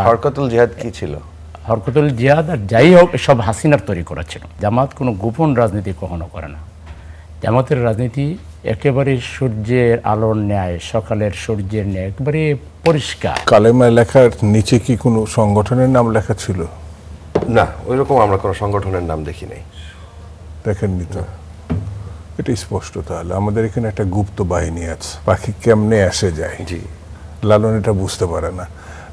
হরকতুল জিহাদ কি ছিল? হরকতুল জিহাদ আর যাই হোক সব হাসিনার তৈরি করা ছিল। জামাত কোনো গোপন রাজনীতি কখনো করে না। জামাতের রাজনীতি একেবারে সূর্যের আলোর ন্যায়, সকালের সূর্যের ন্যায় একেবারে পরিষ্কার। কালেমা লেখার নিচে কি কোনো সংগঠনের নাম লেখা ছিল? না, ওইরকম আমরা কোনো সংগঠনের নাম দেখি নাই। দেখেননি তো? এটা স্পষ্ট। তাহলে আমাদের এখানে একটা গুপ্ত বাহিনী আছে, পাখি কেমনে আসে যায়। জি, লালন এটা বুঝতে পারে না,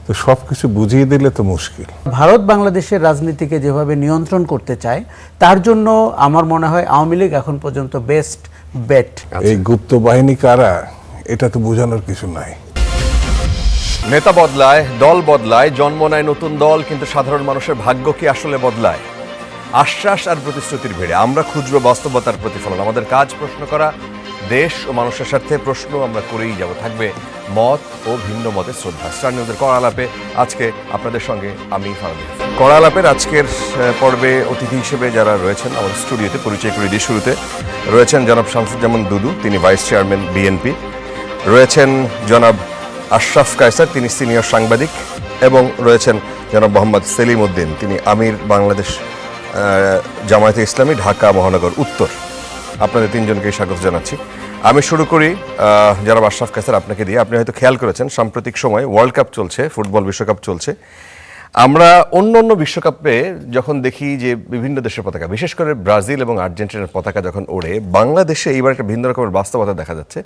তো সব কিছু বুঝিয়ে দিলে তো মুশকিল। ভারত বাংলাদেশের রাজনীতিকে যেভাবে নিয়ন্ত্রণ করতে চায়, তার জন্য আমার মনে হয় আওয়ামী লীগ এখন পর্যন্ত বেস্ট বেট। এই গুপ্ত বাহিনী কারা, এটা তো বোঝানোর কিছু নাই। নেতা বদলায়, দল বদলায়, জন্ম নেয় নতুন দল, কিন্তু সাধারণ মানুষের ভাগ্য কি আসলে বদলায়? আশ্বাস আর প্রতিশ্রুতির ভিড়ে আমরা খুঁজব বাস্তবতার প্রতিফলন। আমাদের কাজ প্রশ্ন করা, দেশ ও মানুষের স্বার্থে প্রশ্ন আমরা করেই যাব। থাকবে মত ও ভিন্ন মতের শ্রদ্ধা। স্টার নিউজের কড়া আলাপে আজকে আপনাদের সঙ্গে আমি ফারাবি। কড়া আলাপের আজকের পর্বে অতিথি হিসেবে যারা রয়েছেন আমাদের স্টুডিওতে, পরিচয় করে দিয়ে শুরুতে রয়েছেন জনাব শামসুজ্জামান দুদু, তিনি ভাইস চেয়ারম্যান বিএনপি। রয়েছেন জনাব আশরাফ কায়সার, তিনি সিনিয়র সাংবাদিক, এবং রয়েছেন জনাব মোহাম্মদ সেলিম উদ্দিন, তিনি আমির বাংলাদেশ জামায়াতে ইসলামী ঢাকা মহানগর উত্তর। আপনাদের তিনজনকেই স্বাগত জানাচ্ছি। আমি শুরু করি জনাব আশরাফ কায়সার আপনাকে দিয়ে। আপনি হয়তো খেয়াল করেছেন সাম্প্রতিক সময় ওয়ার্ল্ড কাপ চলছে, ফুটবল বিশ্বকাপ চলছে। আমরা অন্য বিশ্বকাপে যখন দেখি যে বিভিন্ন দেশের পতাকা, বিশেষ করে ব্রাজিল এবং আর্জেন্টিনার পতাকা যখন ওড়ে, বাংলাদেশে এইবার একটা ভিন্ন রকমের বাস্তবতা দেখা যাচ্ছে।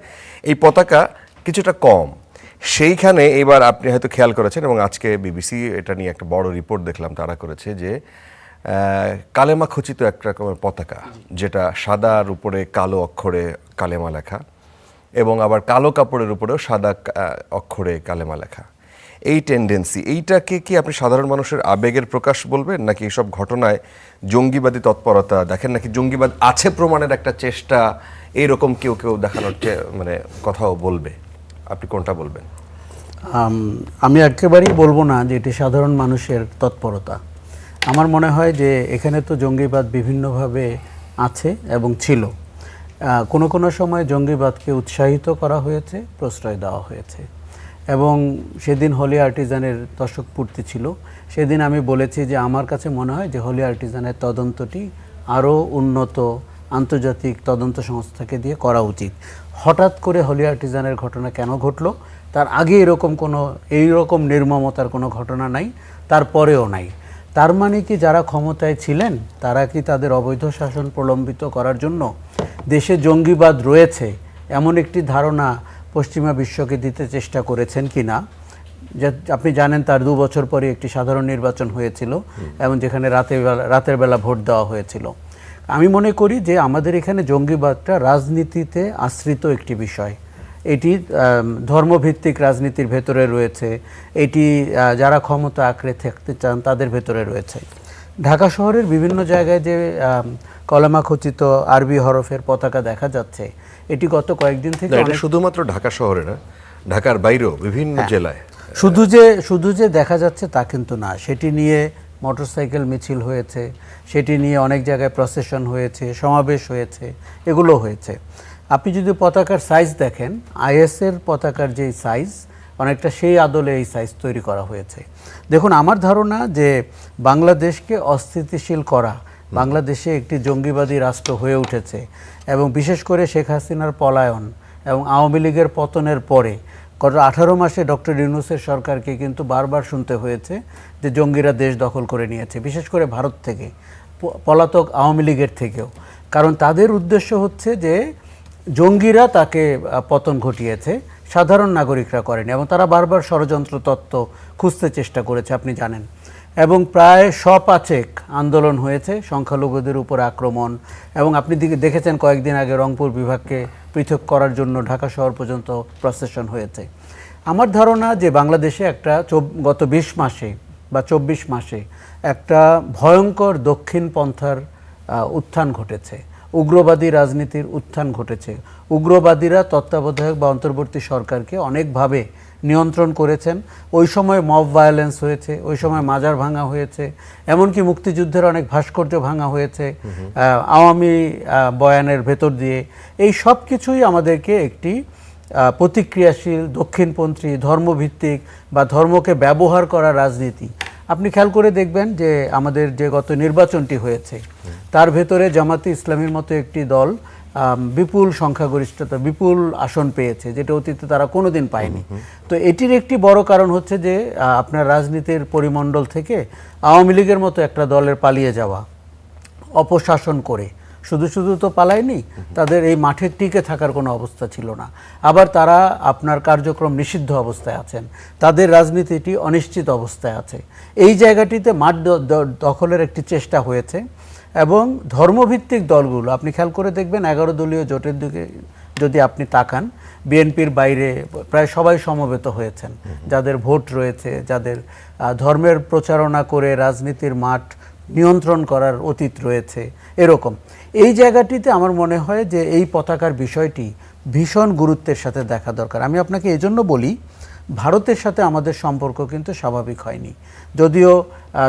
এই পতাকা কিছুটা কম। সেইখানে এবার আপনি হয়তো খেয়াল করেছেন, এবং আজকে বিবিসি এটা নিয়ে একটা বড় রিপোর্ট দেখলাম, তারা করেছে যে কালেমা খচিত এক রকমের পতাকা, যেটা সাদার উপরে কালো অক্ষরে কালেমা লেখা, এবং আবার কালো কাপড়ের উপরেও সাদা অক্ষরে কালেমা লেখা। এই টেন্ডেন্সি, এইটাকে কি আপনি সাধারণ মানুষের আবেগের প্রকাশ বলবেন, নাকি এইসব ঘটনায় জঙ্গিবাদী তৎপরতা দেখেন, নাকি জঙ্গিবাদ আছে প্রমাণের একটা চেষ্টা, এইরকম কেউ দেখানোর মানে কথাও বলবে? আপনি কোনটা বলবেন? আমি একেবারেই বলবো না যে এটি সাধারণ মানুষের তৎপরতা। আমার মনে হয় যে এখানে তো জঙ্গিবাদ বিভিন্নভাবে আছে এবং ছিল। কোনো সময় জঙ্গিবাদকে উৎসাহিত করা হয়েছে, প্রশ্রয় দেওয়া হয়েছে। এবং সেদিন হোলি আর্টিজানের দশক পূর্তি ছিল। সেদিন আমি বলেছি যে আমার কাছে মনে হয় যে হোলি আর্টিজানের তদন্তটি আরও উন্নত আন্তর্জাতিক তদন্ত সংস্থাকে দিয়ে করা উচিত। হঠাৎ করে হোলি আর্টিজানের ঘটনা কেন ঘটলো? তার আগে এইরকম নির্মমতার কোনো ঘটনা নাই, তারপরেও নাই। তার মানে কি যারা ক্ষমতায় ছিলেন তারা কি তাদের অবৈধ শাসন প্রলম্বিত করার জন্য দেশে জঙ্গিবাদ রয়েছে এমন একটি ধারণা পশ্চিমা বিশ্বকে দিতে চেষ্টা করেছেন কি না? আপনি জানেন তার 2 বছর পরে একটি সাধারণ নির্বাচন হয়েছিল, এবং যেখানে রাতের বেলা ভোট দেওয়া হয়েছিল। আমি মনে করি যে আমাদের এখানে জঙ্গিবাদটা রাজনীতিতে আশ্রিত একটি বিষয়। এটি ধর্মভিত্তিক রাজনীতির ভেতরে রয়েছে, এটি যারা ক্ষমতা আঁকড়ে থাকতে চান তাদের ভেতরে রয়েছে। ঢাকা শহরের বিভিন্ন জায়গায় যে কলেমা খচিত আরবি হরফের পতাকা দেখা যাচ্ছে, এটি গত কয়েকদিন থেকে শুধুমাত্র ঢাকা শহরে না, ঢাকার বাইরেও বিভিন্ন জেলায় শুধু যে দেখা যাচ্ছে তা কিন্তু না। সেটি নিয়ে মোটরসাইকেল মিছিল হয়েছে, সেটি নিয়ে অনেক জায়গায় প্রসেশন হয়েছে, সমাবেশ হয়েছে, এগুলো হয়েছে। আপনি যদি পতাকার সাইজ দেখেন, আইএসের পতাকার যেই সাইজ, অনেকটা সেই আদলে এই সাইজ তৈরি করা হয়েছে। দেখুন, আমার ধারণা যে বাংলাদেশকে অস্থিতিশীল করা, বাংলাদেশে একটি জঙ্গিবাদী রাষ্ট্র হয়ে উঠেছে, এবং বিশেষ করে শেখ হাসিনার পলায়ন এবং আওয়ামী লীগের পতনের পরে গত 18 মাসে ডক্টর ইউনূসের সরকারকে কিন্তু বারবার শুনতে হয়েছে যে জঙ্গিরা দেশ দখল করে নিয়েছে, বিশেষ করে ভারত থেকে, পলাতক আওয়ামী লীগের থেকেও। কারণ তাদের উদ্দেশ্য হচ্ছে যে জঙ্গিরা তাকে পতন ঘটিয়েছে, সাধারণ নাগরিকরা করেনি, এবং তারা বারবার ষড়যন্ত্র তত্ত্ব খুঁজতে চেষ্টা করেছে, আপনি জানেন। এবং প্রায় 100 আন্দোলন হয়েছে, সংখ্যালঘুদের উপর আক্রমণ, এবং আপনি দেখেছেন কয়েকদিন আগে রংপুর বিভাগকে পৃথক করার জন্য ঢাকা শহর পর্যন্ত প্রসেশন হয়েছে। আমার ধারণা যে বাংলাদেশে একটা গত 20 মাসে বা 24 মাসে একটা ভয়ঙ্কর দক্ষিণ পন্থার উত্থান ঘটেছে, উগ্রবাদী রাজনীতির উত্থান ঘটেছে। উগ্রবাদীরা তত্ত্বাবধায়ক বা অন্তর্বর্তী সরকারকে অনেকভাবে নিয়ন্ত্রণ করেছেন। ওই সময় মব ভায়োলেন্স হয়েছে, ওই সময় মাজার ভাঙা হয়েছে, এমনকি মুক্তিযুদ্ধের অনেক ভাস্কর্য ভাঙা হয়েছে আওয়ামী বয়ানের ভেতর দিয়ে। এই সব কিছুই আমাদেরকে একটি প্রতিক্রিয়াশীল, দক্ষিণপন্থী, ধর্মভিত্তিক বা ধর্মকে ব্যবহার করা রাজনীতি। আপনি খেয়াল করে দেখবেন যে আমাদের যে গত নির্বাচনটি হয়েছে তার ভেতরে জামাতে ইসলামীর মতো একটি দল বিপুল সংখ্যাগরিষ্ঠতা, বিপুল আসন পেয়েছে, যেটা অতীতে তারা কোনোদিন পায়নি। তো এটির একটি বড় কারণ হচ্ছে যে আপনার রাজনীতির পরিমণ্ডল থেকে আওয়ামী লীগের মতো একটা দলের পালিয়ে যাওয়া, অপশাসন করে। শুধু শুধু তো পালায়নি, তাদের এই মাঠে টিকে থাকার কোনো অবস্থা ছিল না। আবার তারা আপনার কার্যক্রম নিষিদ্ধ অবস্থায় আছেন, তাদের রাজনীতিটি অনিশ্চিত অবস্থায় আছে। এই জায়গাটিতে মাঠ দখলের একটি চেষ্টা হয়েছে এবং ধর্মভিত্তিক দলগুলো আপনি খেয়াল করে দেখবেন 11 দলীয় জোটের দিকে যদি আপনি তাকান, বিএনপির বাইরে প্রায় সবাই সমবেত হয়েছেন, যাদের ভোট রয়েছে, যাদের ধর্মের প্রচারণা করে রাজনীতির মাঠ নিয়ন্ত্রণ করার অতীত রয়েছে। এরকম এই জায়গাটিতে আমার মনে হয় যে এই পতাকার বিষয়টি ভীষণ গুরুত্বের সাথে দেখা দরকার। আমি আপনাকে এজন্য বলি, ভারতের সাথে আমাদের সম্পর্ক কিন্তু স্বাভাবিক হয়নি, যদিও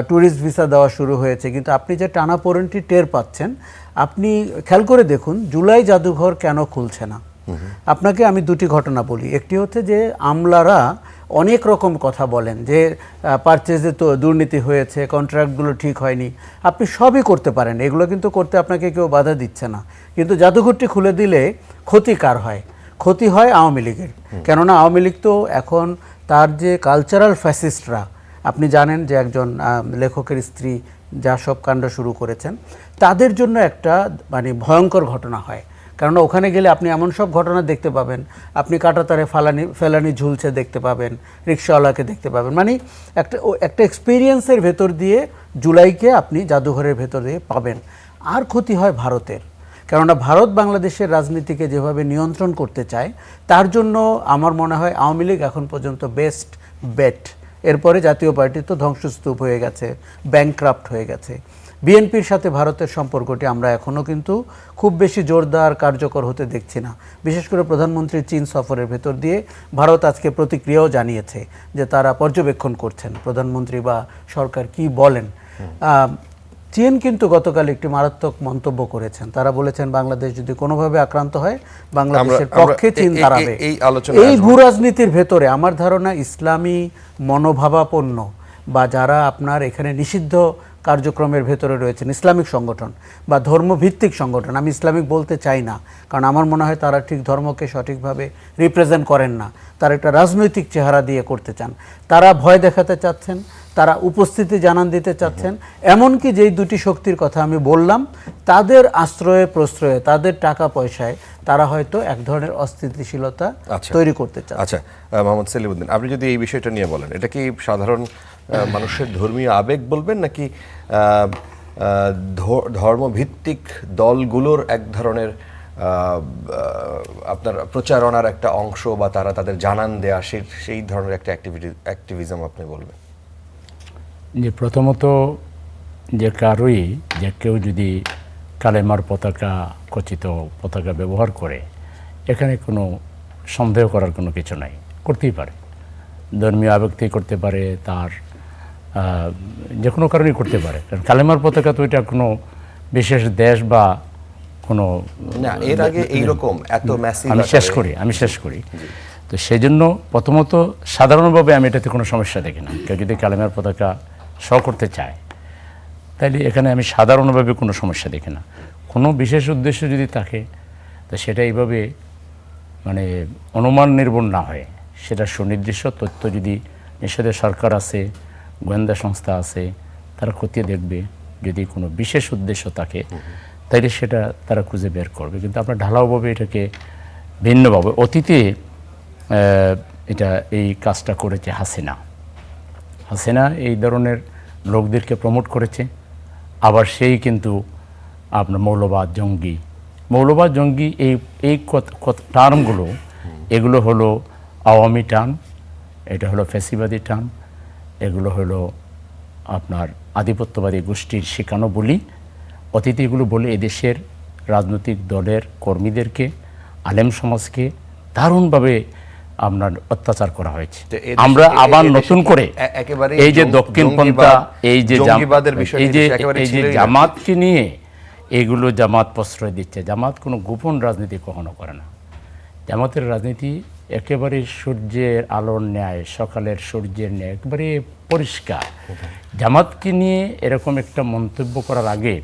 ট্যুরিস্ট ভিসা দেওয়া শুরু হয়েছে, কিন্তু আপনি যে টানাপোড়েনটি টের পাচ্ছেন, আপনি খেয়াল করে দেখুন জুলাই জাদুঘর কেন খুলছে না। আপনাকে আমি দুটি ঘটনা বলি। একটি হচ্ছে যে আমলারা অনেক রকম কথা বলেন যে পারচেজে তো দুর্নীতি হয়েছে, কন্ট্রাক্টগুলো ঠিক হয়নি। আপনি সবই করতে পারেন, এগুলো কিন্তু করতে আপনাকে কেউ বাধা দিচ্ছে না, কিন্তু জাদুঘরটি খুলে দিলে ক্ষতি কার হয়? ক্ষতি হয় আওয়ামী লীগের। কেননা আওয়ামী লীগ তো এখন তার যে কালচারাল ফ্যাসিস্টরা, আপনি জানেন যে একজন লেখকের স্ত্রী যা সব কাণ্ড শুরু করেছেন, তাদের জন্য একটা মানে ভয়ঙ্কর ঘটনা হয়। কেননা ওখানে গেলে আপনি এমন সব ঘটনা দেখতে পাবেন, আপনি কাঁটাতারে ফেলানি ঝুলছে দেখতে পাবেন, রিক্সাওয়ালাকে দেখতে পাবেন, মানে একটা এক্সপিরিয়েন্সের ভেতর দিয়ে জুলাইকে আপনি জাদুঘরের ভেতর দিয়ে পাবেন। আর ক্ষতি হয় ভারতের, কেননা ভারত বাংলাদেশের রাজনীতিকে যেভাবে নিয়ন্ত্রণ করতে চায়, তার জন্য আমার মনে হয় আওয়ামী লীগ এখন পর্যন্ত বেস্ট বেট। এরপরে জাতীয় পার্টি তো ধ্বংসস্তূপ হয়ে গেছে, ব্যাংকরাপ্ট হয়ে গেছে। বিএনপির সাথে ভারতের সম্পর্কটি আমরা এখনও কিন্তু খুব বেশি জোরদার কার্যকর হতে দেখছি না। বিশেষ করে প্রধানমন্ত্রীর চীন সফরের ভেতর দিয়ে ভারত আজকে প্রতিক্রিয়াও জানিয়েছে যে তারা পর্যবেক্ষণ করছেন প্রধানমন্ত্রী বা সরকার কি বলেন। চীন কিন্তু গতকাল একটি মারাত্মক মন্তব্য করেছেন, তারা বলেছেন বাংলাদেশ যদি কোনোভাবে আক্রান্ত হয় বাংলাদেশের পক্ষে চীন দাঁড়াবে। এই ভূ রাজনীতির ভেতরে আমার ধারণা ইসলামী মনোভাবাপন্ন বা যারা আপনার এখানে নিষিদ্ধ কার্যক্রমের ভেতরে রয়েছেন, ইসলামিক সংগঠন বা ধর্মভিত্তিক সংগঠন, আমি ইসলামিক বলতে চাই না, কারণ আমার মনে হয় তারা ঠিক ধর্মকে সঠিকভাবে রিপ্রেজেন্ট করেন না, তারা একটা রাজনৈতিক চেহারা দিয়ে করতে চান, তারা ভয় দেখাতে চাচ্ছেন, তারা উপস্থিতি জানান দিতে চাচ্ছেন। এমনকি যেই দুটি শক্তির কথা আমি বললাম, তাদের আশ্রয়ে প্রশ্রয়ে, তাদের টাকা পয়সায় তারা হয়তো এক ধরনের অস্থিতিশীলতা তৈরি করতে চান। আচ্ছা, মোহাম্মদ সেলিমউদ্দিন, আপনি যদি এই বিষয়টা নিয়ে বলেন, এটা কি সাধারণ মানুষের ধর্মীয় আবেগ বলবেন, নাকি ধর্মভিত্তিক দলগুলোর এক ধরনের আপনার প্রচারণার একটা অংশ, বা তারা তাদের জানান দেয়া সেই ধরনের একটা অ্যাক্টিভিজম আপনি বলবেন? যে প্রথমত যে কারোই যে কেউ যদি কালেমার পতাকা, খচিত পতাকা ব্যবহার করে, এখানে কোনো সন্দেহ করার কোনো কিছু নাই, করতেই পারে। ধর্মীয় আবেগ থেকে করতে পারে, তার যে কোনো কারণেই করতে পারে। কারণ কালেমার পতাকা তো এটা কোনো বিশেষ দেশ বা কোনো না, এর আগে এইরকম এত ম্যাসিভ। আমি শেষ করি। তো সেই জন্য প্রথমত সাধারণভাবে আমি এটাতে কোনো সমস্যা দেখি না। কেউ যদি কালেমার পতাকা করতে চায়, তাইলে এখানে আমি সাধারণভাবে কোনো সমস্যা দেখি না। কোনো বিশেষ উদ্দেশ্য যদি থাকে, তো সেটা এইভাবে মানে অনুমান নির্ভর না হয়, সেটা সুনির্দিষ্ট তথ্য যদি নিষেধের সরকার আছে, গোয়েন্দা সংস্থা আছে, তারা খতিয়ে দেখবে। যদি কোনো বিশেষ উদ্দেশ্য থাকে তাইলে সেটা তারা খুঁজে বের করবে। কিন্তু আপনার ঢালাওভাবে এটাকে ভিন্নভাবে, অতীতে এটা এই কাজটা করেছে হাসিনা এই ধরনের লোকদেরকে প্রমোট করেছে। আবার সেই কিন্তু আপনার মৌলবাদ জঙ্গি এই টার্মগুলো, এগুলো হলো আওয়ামী টার্ম, এটা হলো ফ্যাসিবাদী টার্ম, এগুলো হলো আপনার আধিপত্যবাদী গোষ্ঠীর শেখানো বলি। অতীতে এগুলো বলে এদেশের রাজনৈতিক দলের কর্মীদেরকে, আলেম সমাজকে দারুণভাবে আপনার অত্যাচার করা হয়েছে। আমরা আবার নতুন করে এই যে দক্ষিণপন্থা, এই যে জামাতকে নিয়ে এগুলো জামাত প্রশ্রয় দিচ্ছে। জামাত কোনো গোপন রাজনীতি কখনো করে না। জামাতের রাজনীতি একেবারে সূর্যের আলোর ন্যায়, সকালের সূর্যের ন্যায় একেবারে পরিষ্কার। জামাতকে নিয়ে এরকম একটা মন্তব্য করার আগে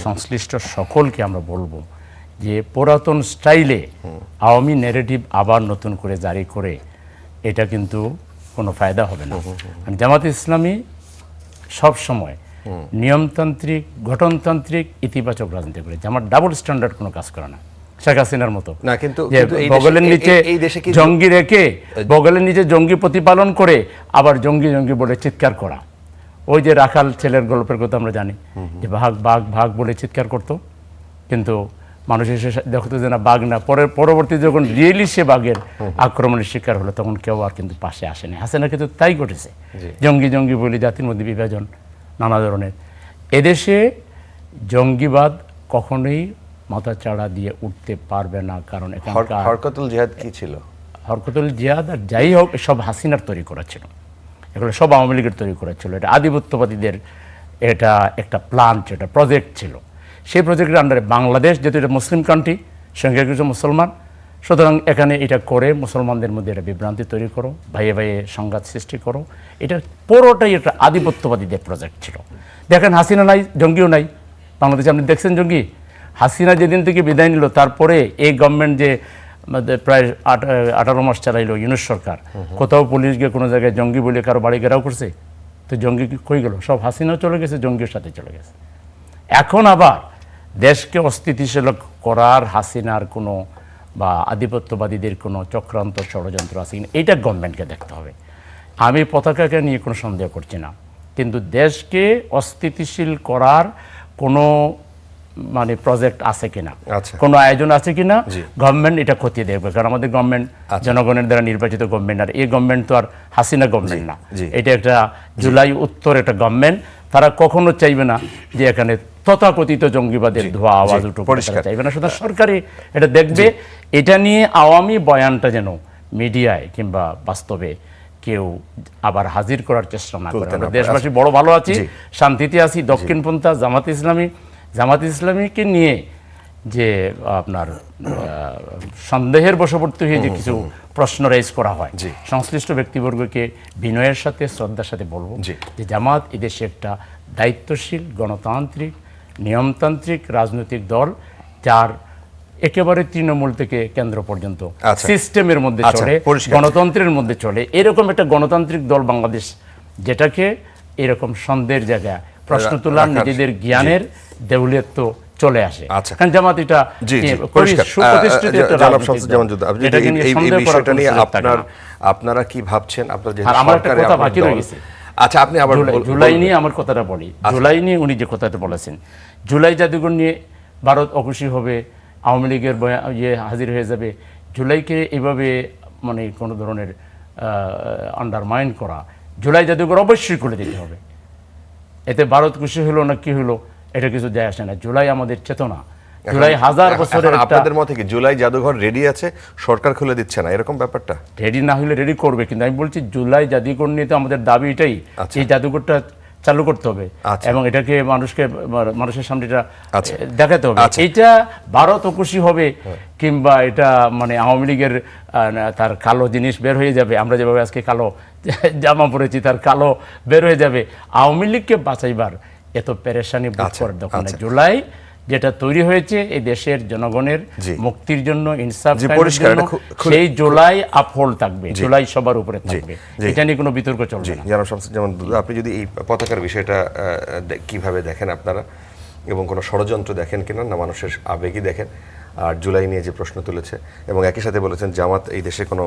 সংশ্লিষ্ট সকলকে আমরা বলবো যে পুরাতন স্টাইলে আওয়ামী ন্যারেটিভ আবার নতুন করে জারি করে এটা কিন্তু কোনো ফায়দা হবে না। জামাত ইসলামী সব সময় নিয়মতান্ত্রিক, গঠনতান্ত্রিক, ইতিবাচক রাজনীতি করে। জামাত ডাবল স্ট্যান্ডার্ড কোনো কাজ করে না শেখ হাসিনার মতো না, কিন্তু যে বগলের নিচে জঙ্গি রেখে বগলের নিচে জঙ্গি প্রতিপালন করে আবার জঙ্গি জঙ্গি বলে চিৎকার করা। ওই যে রাখাল ছেলের গল্পের কথা আমরা জানি যে ভাগ ভাগ ভাগ বলে চিৎকার করতো, কিন্তু মানুষ এসে দেখতো যে না বাঘ না। পরবর্তী যখন রিয়েলি সে বাঘের আক্রমণের শিকার হলো তখন কেউ আর কিন্তু পাশে আসেনি। হাসিনা কিন্তু তাই ঘটেছে, জঙ্গি জঙ্গি বলে জাতির মধ্যে বিভাজন নানা ধরনের। এদেশে জঙ্গিবাদ কখনোই মাথাচাড়া দিয়ে উঠতে পারবে না, কারণ এখানকার হরকতুল জিহাদ কি ছিল? হরকতুল জিহাদ আর যাই হোক সব হাসিনার তৈরি করা ছিল, এগুলো সব আওয়ামী লীগের তৈরি করা ছিল। এটা আধিপত্যবাদীদের এটা একটা প্ল্যান, এটা প্রজেক্ট ছিল। সেই প্রজেক্টের আন্ডারে বাংলাদেশ যেহেতু এটা মুসলিম কান্ট্রি, সঙ্গে কিছু মুসলমান, সুতরাং এখানে এটা করে মুসলমানদের মধ্যে এটা বিভ্রান্তি তৈরি করো, ভাইয়ে ভাইয়ে সংঘাত সৃষ্টি করো। এটা পুরোটাই একটা আধিপত্যবাদীদের প্রজেক্ট ছিল। দেখেন হাসিনা নাই, জঙ্গিও নাই বাংলাদেশে। আপনি দেখছেন জঙ্গি? হাসিনা যেদিন থেকে বিদায় নিল তারপরে এই গভর্নমেন্ট যে প্রায় 18 মাস চালাইলো ইউনূস সরকার, কোথাও পুলিশ গিয়ে কোনো জায়গায় জঙ্গি বলে কারো বাড়ি ঘেরাও করছে? তো জঙ্গি কই গেল? সব হাসিনাও চলে গেছে, জঙ্গির সাথে চলে গেছে। এখন আবার দেশকে অস্থিতিশীল করার হাসিনার কোনো বা আধিপত্যবাদীদের কোনো চক্রান্ত ষড়যন্ত্র আছে কিনা এইটা গভর্নমেন্টকে দেখতে হবে। আমি পতাকাকে নিয়ে কোনো সন্দেহ করছি না, কিন্তু দেশকে অস্থিতিশীল করার কোনো মানে প্রজেক্ট আছে কিনা, কোনো আয়োজন আছে কিনা গভর্নমেন্ট এটা খতিয়ে দেখবে। কারণ আমাদের গভর্নমেন্ট জনগণের দ্বারা নির্বাচিত গভর্নমেন্ট, আর এই গভর্নমেন্ট তো আর হাসিনা গভর্নমেন্ট না। এটা একটা জুলাই উত্তর একটা গভর্নমেন্ট। তারা কখনো চাইবে না যে এখানে তথাকথিত জঙ্গিবাদের ধোয়া আওয়াজ উঠুক, চাইবে না। সুতরাং সরকারি এটা দেখবে। এটা নিয়ে আওয়ামী বয়ানটা যেন মিডিয়ায় কিংবা বাস্তবে কেউ আবার হাজির করার চেষ্টা না করে। আমরা দেশবাসী বড় ভালো আছি, শান্তিতে আছি। দক্ষিণপন্থা জামাত ইসলামীকে নিয়ে যে আপনার সন্দেহের বশবর্তী হয়ে যে কিছু প্রশ্ন রেজ করা হয়, সংশ্লিষ্ট ব্যক্তিবর্গকে বিনয়ের সাথে শ্রদ্ধার সাথে বলবো যে জামাত এদেশে একটা দায়িত্বশীল, গণতান্ত্রিক, নিয়মতান্ত্রিক রাজনৈতিক দল, যার একেবারে তৃণমূল থেকে কেন্দ্র পর্যন্ত সিস্টেমের মধ্যে চলে, গণতন্ত্রের মধ্যে চলে। এরকম একটা গণতান্ত্রিক দল বাংলাদেশ, যেটাকে এরকম সন্দেহের জায়গায় প্রশ্ন তোলার নিজেদের জ্ঞানের দেউলিয়ত্ব চলে আসে। কারণ জামাত এটা সুপ্রতিষ্ঠিত একটা রাজনৈতিক দল। আপনারা কি ভাবছেন? আমার একটা কথা বাকি রয়ে গেছে। আচ্ছা, আপনি আবার জুলাই নিয়ে আমার কথাটা বলি। জুলাই নিয়ে উনি যে কথাটা বলেছেন, জুলাই জাদুঘর নিয়ে ভারত অখুশি হবে, আওয়ামী লীগের হাজির হয়ে যাবে। জুলাইকে এইভাবে মানে কোনো ধরনের আন্ডারমাইন করা, জুলাই জাদুঘর অবশ্যই করে দিতে হবে। এতে ভারত খুশি হলো না কি হলো এটা কিছু যায় আসে না। জুলাই আমাদের চেতনা, জুলাই হাজার বছরের। আপনাদের মতে কি জুলাই জাদুঘর রেডি আছে, সরকার খুলে দিচ্ছে না, এরকম ব্যাপারটা? রেডি না হলে রেডি করবে, কিন্তু আমি বলছি জুলাই জাদুঘর নিয়ে তো আমাদের দাবি এটাই, এই জাদুঘরটা চালু করতে হবে এবং এটাকে মানুষের সামনে এটা দেখাতে হবে। এইটা ভারত খুশি হবে কিংবা এটা মানে আওয়ামী লীগের তার কালো জিনিস বের হয়ে যাবে। আমরা যেভাবে আজকে কালো জামা পরেছি, তার কালো বের হয়ে যাবে। আওয়ামী লীগকে বাঁচাইবার এত পেরেশানি বোধ করার দরকার নেই। জুলাই যেটা তৈরি হয়েছে এই দেশের জনগণের মুক্তির জন্য, ইনসাফ জন্য, সেই জুলাই আপহোল্ড থাকবে, জুলাই সবার উপরে থাকবে। এটা নিয়ে কোনো বিতর্ক চলবে না। যেমন আপনি যদি এই পতাকার বিষয়টা কিভাবে দেখেন আপনারা, এবং কোনো ষড়যন্ত্র দেখেন কিনা, না মানুষের আবেগই দেখেন? আর জুলাই নিয়ে যে প্রশ্ন তুলেছে এবং একই সাথে বলেছেন জামাত এই দেশে কোনো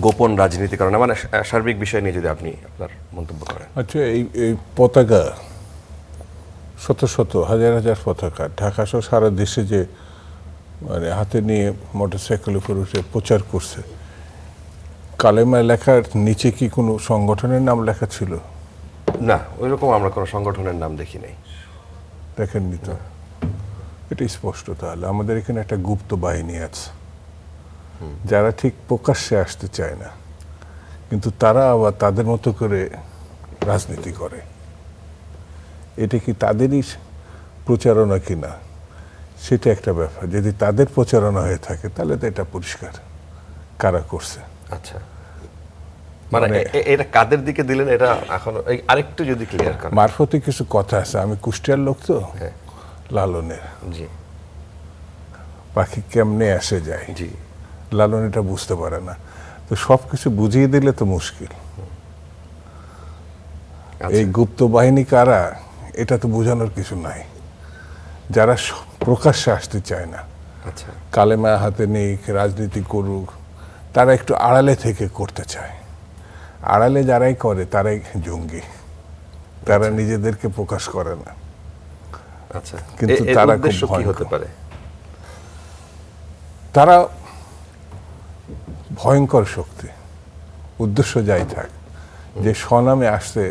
গোপন রাজনীতি করে না, মানে সার্বিক বিষয় নিয়ে যদি আপনি আপনার মন্তব্য করেন। আচ্ছা, এই পতাকা শত শত হাজার হাজার পতাকা ঢাকা সহ সারা দেশে যে মানে হাতে নিয়ে মোটরসাইকেলের উপর উঠে প্রচার করছে, কালেমা লেখার নিচে কি কোনো সংগঠনের নাম লেখা ছিল? না, ওইরকম আমরা কোনো সংগঠনের নাম দেখি নাই। দেখেননি তো? এটা স্পষ্ট। তাহলে আমাদের এখানে একটা গুপ্ত বাহিনী আছে যারা ঠিক প্রকাশ্যে আসতে চায় না, কিন্তু তারা আবার তাদের মতো করে রাজনীতি করে। এটা কি তাদেরই প্রচারণা কিনা সেটা একটা ব্যাপার। যদি তাদের প্রচারণা হয়ে থাকে তাহলে তো এটা পরিষ্কার। কারা করছে। আচ্ছা, মানে এটা কাদের দিকে দিলেন এটা এখন আরেকটু যদি ক্লিয়ার করেন। মারফতে কিছু কথা আছে, আমি কুষ্টিয়ার লোক তো, হ্যাঁ। লালনের জি পাখি কেমনে আসে যায়, জি লালন এটা বুঝতে পারে না, তো সব কিছু বুঝিয়ে দিলে তো মুশকিল। এই গুপ্ত বাহিনী কারা এটা তো বোঝানোর কিছু নাই। যারা প্রকাশ্যে আসতে চায় না, আচ্ছা কালেমা হাতে নেই, রাজনীতি করুক, তারা একটু আড়ালে থেকে করতে চায়। আড়ালে যারাই করে তারাই জঙ্গি, তারা নিজেদেরকে প্রকাশ করে না। আচ্ছা, কিন্তু এর তারা উদ্দেশ্য খুব কি হতে ভয়ঙ্কর। পারে? তারা ভয়ঙ্কর শক্তি, উদ্দেশ্য যাই থাক, যে স্বনামে আসতে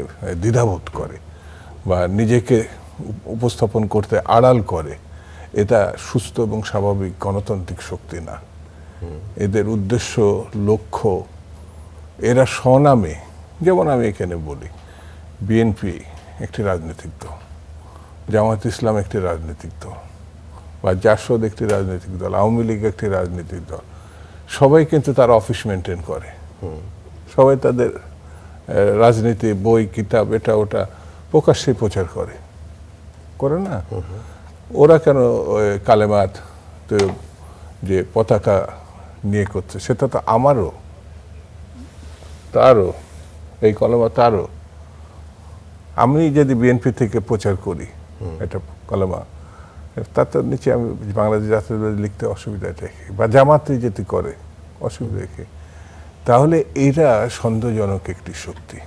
দ্বিধাবোধ করে বা নিজেকে উপস্থাপন করতে আড়াল করে, এটা সুস্থ এবং স্বাভাবিক গণতান্ত্রিক শক্তি না। এদের উদ্দেশ্য, লক্ষ্য, এরা স্বনামে, যেমন আমি এখানে বলি, বিএনপি একটি রাজনৈতিক দল, জামাত ইসলাম একটি রাজনৈতিক দল, বা জাসদ একটি রাজনৈতিক দল, আওয়ামী লীগ একটি রাজনৈতিক দল, সবাই কিন্তু তারা অফিস মেনটেন করে, সবাই তাদের রাজনীতি, বই, কিতাব, এটা ওটা প্রকাশ্যে প্রচার করে না? ওরা কেন কালেমাত তো যে পতাকা নিয়ে করছে, সেটা তো আমারও, তারও, এই কলেমা তারও। আমি যদি বিএনপি থেকে প্রচার করি এটা কলেমা, তার তো নিচে আমি বাংলাদেশ জাতীয়তাবাদী লিখতে অসুবিধা দেখি, বা জামাতে যদি করে অসুবিধা দেখি, তাহলে এরা সন্দেহজনক একটি শক্তি।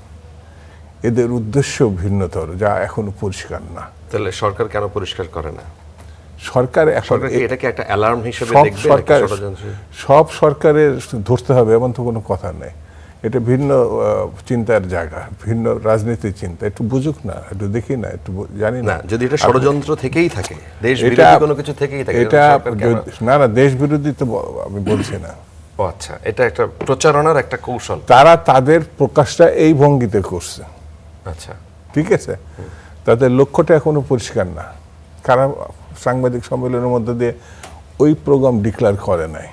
এদের উদ্দেশ্য ভিন্নতর, যা এখনো পরিষ্কার না। তাহলে সরকার কেন পরিষ্কার করে না? সরকার এখন সরকার কি এটাকে একটা অ্যালার্ম হিসেবে সব দেখবে? সরকার, নাকি ষড়যন্ত্র? সব সরকারের ধরতে হবে এমন তো কোনো কথা নেই। এটা ভিন্ন চিন্তার জায়গা, ভিন্ন রাজনীতির চিন্তা। একটু বুঝুক না, একটু দেখি না, একটু জানি না, না। যদি এটা ষড়যন্ত্র থেকেই থাকে, দেশ এটা বিরোধী কোনো কিছু থেকেই থাকে, এটা সরকার কেন- না না, দেশ বিরোধী তো আমি বলছি না। ও আচ্ছা, এটা একটা প্রচারণার একটা কৌশল। তারা তাদের প্রকাশটা এই ভঙ্গিতে করছে, আচ্ছা, ঠিক আছে? তাদের লক্ষ্যটা এখনো পরিষ্কার না। কারা সাংবাদিক সম্মেলনের মধ্যে দিয়ে ওই প্রোগ্রাম ডিক্লেয়ার করে নাই।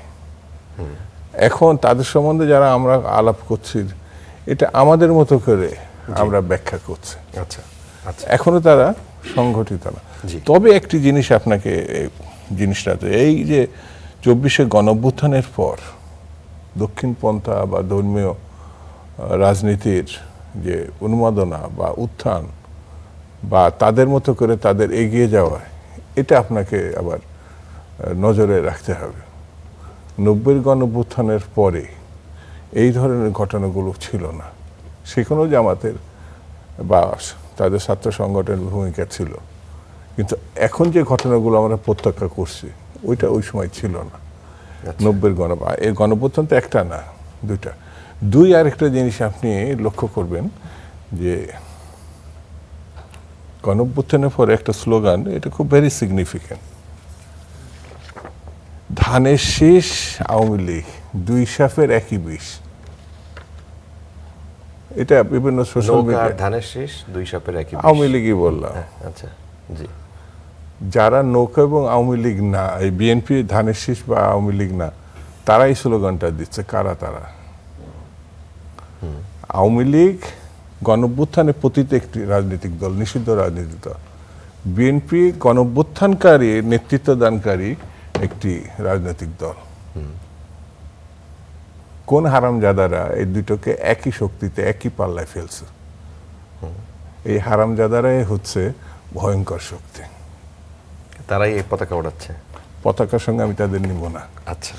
এখন তাদের সম্বন্ধে যারা আমরা আলাপ করছি, এটা আমাদের মতো করে আমরা ব্যাখ্যা করছি। আচ্ছা আচ্ছা, এখনো তারা সংগঠিত না। জি। তবে একটি জিনিস আপনাকে, জিনিসটা তো এই যে 24শে গণঅভ্যুত্থানের পর দক্ষিণপন্থা বা ধর্মীয় রাজনীতির যে উন্মাদনা বা উত্থান, বা তাদের মতো করে তাদের এগিয়ে যাওয়া, এটা আপনাকে আবার নজরে রাখতে হবে। 90-এর গণঅভ্যুত্থানের পরে এই ধরনের ঘটনাগুলো ছিল না। সেখানেও জামাতের বা তাদের ছাত্র সংগঠনের ভূমিকা ছিল, কিন্তু এখন যে ঘটনাগুলো আমরা প্রত্যাখ্যা করছি, ওইটা ওই সময় ছিল না। 90-এর এর গণঅভ্যুত্থান তো একটা না, দুইটা। আরেকটা জিনিস আপনি লক্ষ্য করবেন যে গণঅভ্যুত্থানের পরে একটা স্লোগান, এটা খুব ভেরি সিগনিফিক্যান্ট, ধানের শীষ আওয়ামী লীগ, দুই সাপের একই বিষ। এটা বিভিন্ন সোশ্যাল নৌকা মিডিয়া, ধানের শীষ, দুই সাপের একই বিষ। আওয়ামী লীগই বললাম। আচ্ছা, জি যারা নৌকা এবং আওয়ামী লীগ না, এই বিএনপি ধানের শীষ বা আওয়ামী লীগ না, তারাই স্লোগানটা দিচ্ছে। কারা তারা? আওয়ামী লীগ গণঅভ্যুত্থানে পতিত একটি রাজনৈতিক দল, নিষিদ্ধ রাজনৈতিক দল। বিএনপি গণঅভ্যুত্থানকারী, নেতৃত্ব দানকারী একটি রাজনৈতিক দল। কোন হারামজাদারা এই দুটোকে একই শক্তিতে, একই পাল্লায় ফেলছে? এই হারামজাদারাই হচ্ছে ভয়ঙ্কর শক্তি। তারাই এই পতাকা ওড়াচ্ছে। পতাকার সঙ্গে আমি তাদের নিব না। আচ্ছা,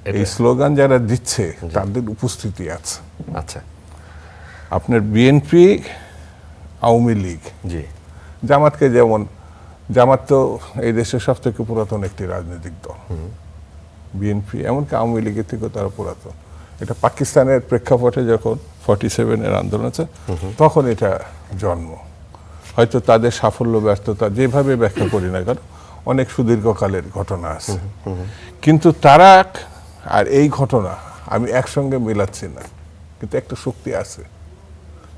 এই স্লোগান যারা দিচ্ছে তাদের উপস্থিতি আছে। আচ্ছা, আপনার বিএনপি, আওয়ামী লীগ, জি জামাতকে, যেমন জামাত তো এই দেশের সব থেকে পুরাতন একটি রাজনৈতিক দল। বিএনপি এমনকি আওয়ামী লীগের থেকেও তারা পুরাতন। এটা পাকিস্তানের প্রেক্ষাপটে যখন 47-এর আন্দোলন আছে, তখন এটা জন্ম। হয়তো তাদের সাফল্য, ব্যর্থতা যেভাবে ব্যাখ্যা করি না কেন, অনেক সুদীর্ঘকালের ঘটনা আছে। কিন্তু তারা আর এই ঘটনা আমি একসঙ্গে মেলাচ্ছি না, কিন্তু একটা শক্তি আছে,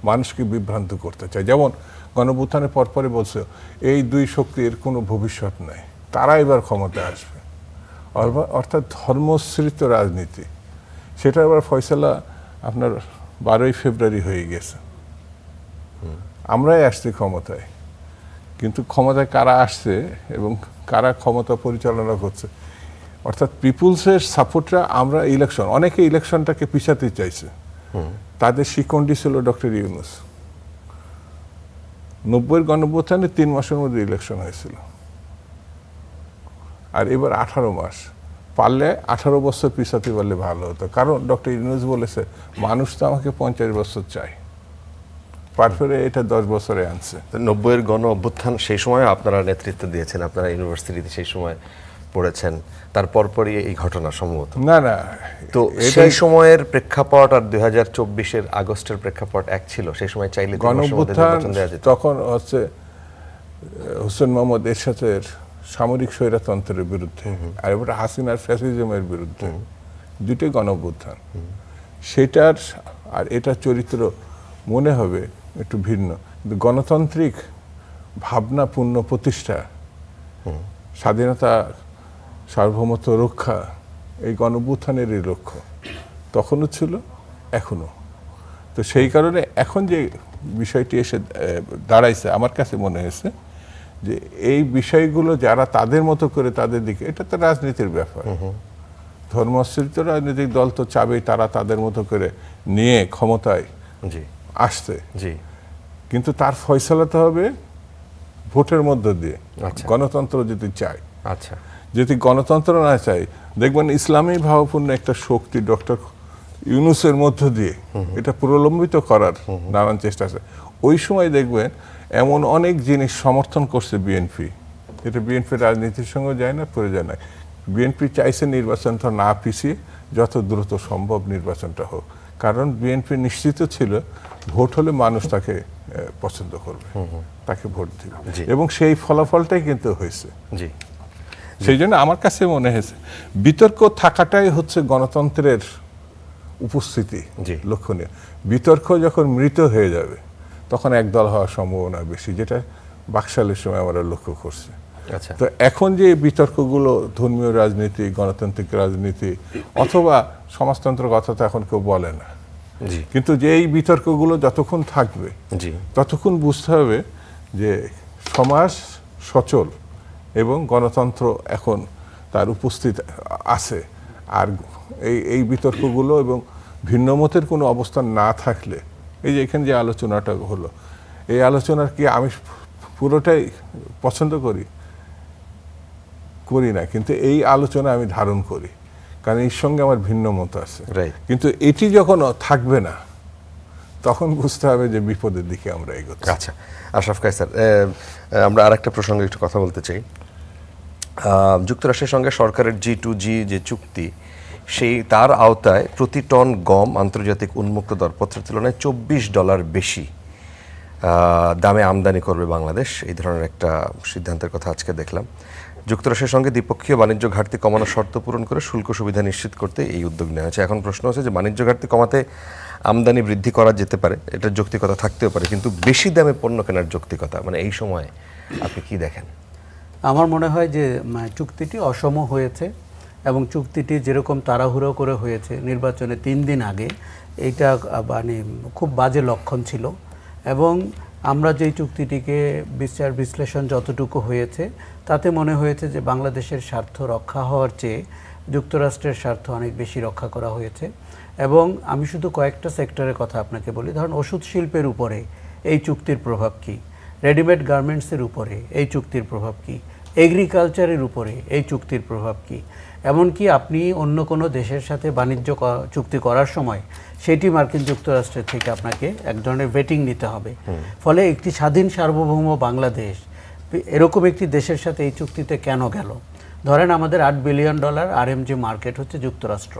মানুষকে বিভ্রান্ত করতে চায়। যেমন গণঅভ্যুত্থানের পরপরই বলছে এই দুই শক্তির কোনো ভবিষ্যৎ নাই, তারা এবার ক্ষমতায় আসবে। অর্থাৎ ধর্মশ্রিত রাজনীতি, সেটা আবার ফয়সালা আপনার 12ই ফেব্রুয়ারি হয়ে গেছে। আমরাই আসছি ক্ষমতায়, কিন্তু ক্ষমতায় কারা আসছে এবং কারা ক্ষমতা পরিচালনা করছে, অর্থাৎ পিপুলসের সাপোর্টরা, আমরা ইলেকশন, অনেকে ইলেকশনটাকে পিছাতে চাইছে, তাদের শিকন্ডি ছিল ডক্টর ইউনূস। 90-এর গণঅভ্যুত্থানে 3 মাসের মধ্যে ইলেকশন হয়েছিল, আর এবার 18 মাস। পারলে 18 বছর পিছাতে পারলে ভালো হতো, কারণ ডক্টর ইউনূস বলেছে মানুষ তো আমাকে 50 বছর চায়, পারফেরে এটা 10 বছরে আনছে। 90-এর গণ অভ্যুত্থান, সেই সময় আপনারা নেতৃত্ব দিয়েছেন, আপনারা ইউনিভার্সিটিতে সেই সময় পড়েছেন, তার পরপরই এই ঘটনা সম্ভবত। না না, তো সেই সময়ের প্রেক্ষাপট আর 2024-এর আগস্টের প্রেক্ষাপট এক ছিল? সেই সময় চাইলে 3 মাসের মধ্যে গণঅভ্যুত্থান নির্বাচন দেওয়া যেত। তখন হচ্ছে হোসেন মোহাম্মদ এরশাদের সামরিক স্বৈরতন্ত্রের বিরুদ্ধে, আর এবার হাসিনার ফ্যাসিজমের বিরুদ্ধে, দুটোই গণঅভ্যুত্থান। সেটার আর এটার চরিত্র মনে হবে একটু ভিন্ন, কিন্তু গণতান্ত্রিক ভাবনা পূর্ণ প্রতিষ্ঠা, স্বাধীনতা সার্বভৌমত্ব রক্ষা, এই গণঅভ্যুত্থানেরই লক্ষ্য তখনও ছিল, এখনো। তো সেই কারণে এখন যে বিষয়টি এসে দাঁড়াইছে, আমার কাছে মনে হয়েছে যে এই বিষয়গুলো যারা তাদের মতো করে তাদের দিকে, এটা তো রাজনীতির ব্যাপার, ধর্মাশ্রিত রাজনৈতিক দল তো চাবেই তারা তাদের মতো করে নিয়ে ক্ষমতায় জি আসতে, জি, কিন্তু তার ফয়সালাতে হবে ভোটের মধ্য দিয়ে। আচ্ছা। গণতন্ত্র যদি চায়, আচ্ছা, যদি গণতন্ত্র না চাই, দেখবেন ইসলামী ভাবপূর্ণ একটা শক্তি ডক্টর ইউনূসের মধ্য দিয়ে এটা প্রলম্বিত করার নানান চেষ্টা আছে। ওই সময় দেখবেন এমন অনেক জিনিস সমর্থন করছে বিএনপি, এটা বিএনপি রাজনীতির সঙ্গে যায় না, প্রয়োজন নাই। বিএনপি চাইছে নির্বাচনটা না পিছিয়ে যত দ্রুত সম্ভব নির্বাচনটা হোক, কারণ বিএনপি নিশ্চিত ছিল ভোট হলে মানুষ তাকে পছন্দ করবে, তাকে ভোট দিবে, জি। এবং সেই ফলাফলটাই কিন্তু হয়েছে। জি সেই জন্য আমার কাছে মনে হয়েছে বিতর্ক থাকাটাই হচ্ছে গণতন্ত্রের উপস্থিতি জি। লক্ষণীয়। বিতর্ক যখন মৃত হয়ে যাবে তখন একদল হওয়ার সম্ভাবনা বেশি, যেটা বাকশালের সময় আমরা লক্ষ্য করছি। আচ্ছা, তো এখন যে বিতর্কগুলো ধর্মীয় রাজনীতি, গণতান্ত্রিক রাজনীতি অথবা সমাজতন্ত্রের কথা তো এখন কেউ বলে না, জি কিন্তু যে এই বিতর্কগুলো যতক্ষণ থাকবে জি ততক্ষণ বুঝতে হবে যে সমাজ সচল এবং গণতন্ত্র এখন তার উপস্থিত আছে। আর এই বিতর্কগুলো এবং ভিন্নমতের কোনো অবস্থান না থাকলে, এই যে এখানে যে আলোচনাটা হলো, এই আলোচনার কি আমি পুরোটাই পছন্দ করি না, কিন্তু এই আলোচনা আমি ধারণ করি, কারণ এর সঙ্গে আমার ভিন্ন মত আছে। Right. কিন্তু এটি যখন থাকবে না তখন বুঝতে হবে যে বিপদের দিকে আমরা এগোচ্ছি। আচ্ছা, আশরাফ কায়সার, আমরা আরেকটা প্রসঙ্গে একটু কথা বলতে চাই। যুক্তরাষ্ট্রের সঙ্গে সরকারের G2G যে চুক্তি, সেই তার আওতায় প্রতি টন গম আন্তর্জাতিক উন্মুক্ত দরপত্রের তুলনায় $24 বেশি দামে আমদানি করবে বাংলাদেশ। এই ধরনের একটা সিদ্ধান্তের কথা আজকে দেখলাম। যুক্তরাষ্ট্রের সঙ্গে দ্বিপক্ষীয় বাণিজ্য ঘাটতি কমানোর শর্ত পূরণ করে শুল্ক সুবিধা নিশ্চিত করতে এই উদ্যোগ নেওয়া হয়েছে। এখন প্রশ্ন হচ্ছে যে বাণিজ্য ঘাটতি কমাতে আমদানি বৃদ্ধি করা যেতে পারে, এটার যৌক্তিকতা থাকতেও পারে, কিন্তু বেশি দামে পণ্য কেনার যৌক্তিকতা, মানে এই সময় আপনি কি দেখেন? আমার মনে হয় যে চুক্তিটি অসম হয়েছে, এবং চুক্তিটি যেরকম তাড়াহুড়ো করে হয়েছে নির্বাচনে 3 দিন আগে, এইটা মানে খুব বাজে লক্ষণ ছিল। এবং আমরা যেই চুক্তিটিকে বিচার বিশ্লেষণ যতটুকু হয়েছে তাতে মনে হয়েছে যে বাংলাদেশের স্বার্থ রক্ষা হওয়ার চেয়ে যুক্তরাষ্ট্রের স্বার্থ অনেক বেশি রক্ষা করা হয়েছে। এবং আমি শুধু কয়েকটা সেক্টরের কথা আপনাকে বলি, ধরুন ওষুধ শিল্পের উপরে এই চুক্তির প্রভাব কী, রেডিমেড গার্মেন্টসের উপরে এই চুক্তির প্রভাব কী, এগ্রিকালচারের উপরে এই চুক্তির প্রভাব কী, এমনকি আপনি অন্য কোনো দেশের সাথে বাণিজ্য চুক্তি করার সময় সেটি মার্কিন যুক্তরাষ্ট্রের থেকে আপনাকে এক ধরনের ভেটিং নিতে হবে। ফলে একটি স্বাধীন সার্বভৌম বাংলাদেশ এরকম একটি দেশের সাথে এই চুক্তিতে কেন গেল? ধরেন আমাদের $8 বিলিয়ন RMG মার্কেট হচ্ছে যুক্তরাষ্ট্র,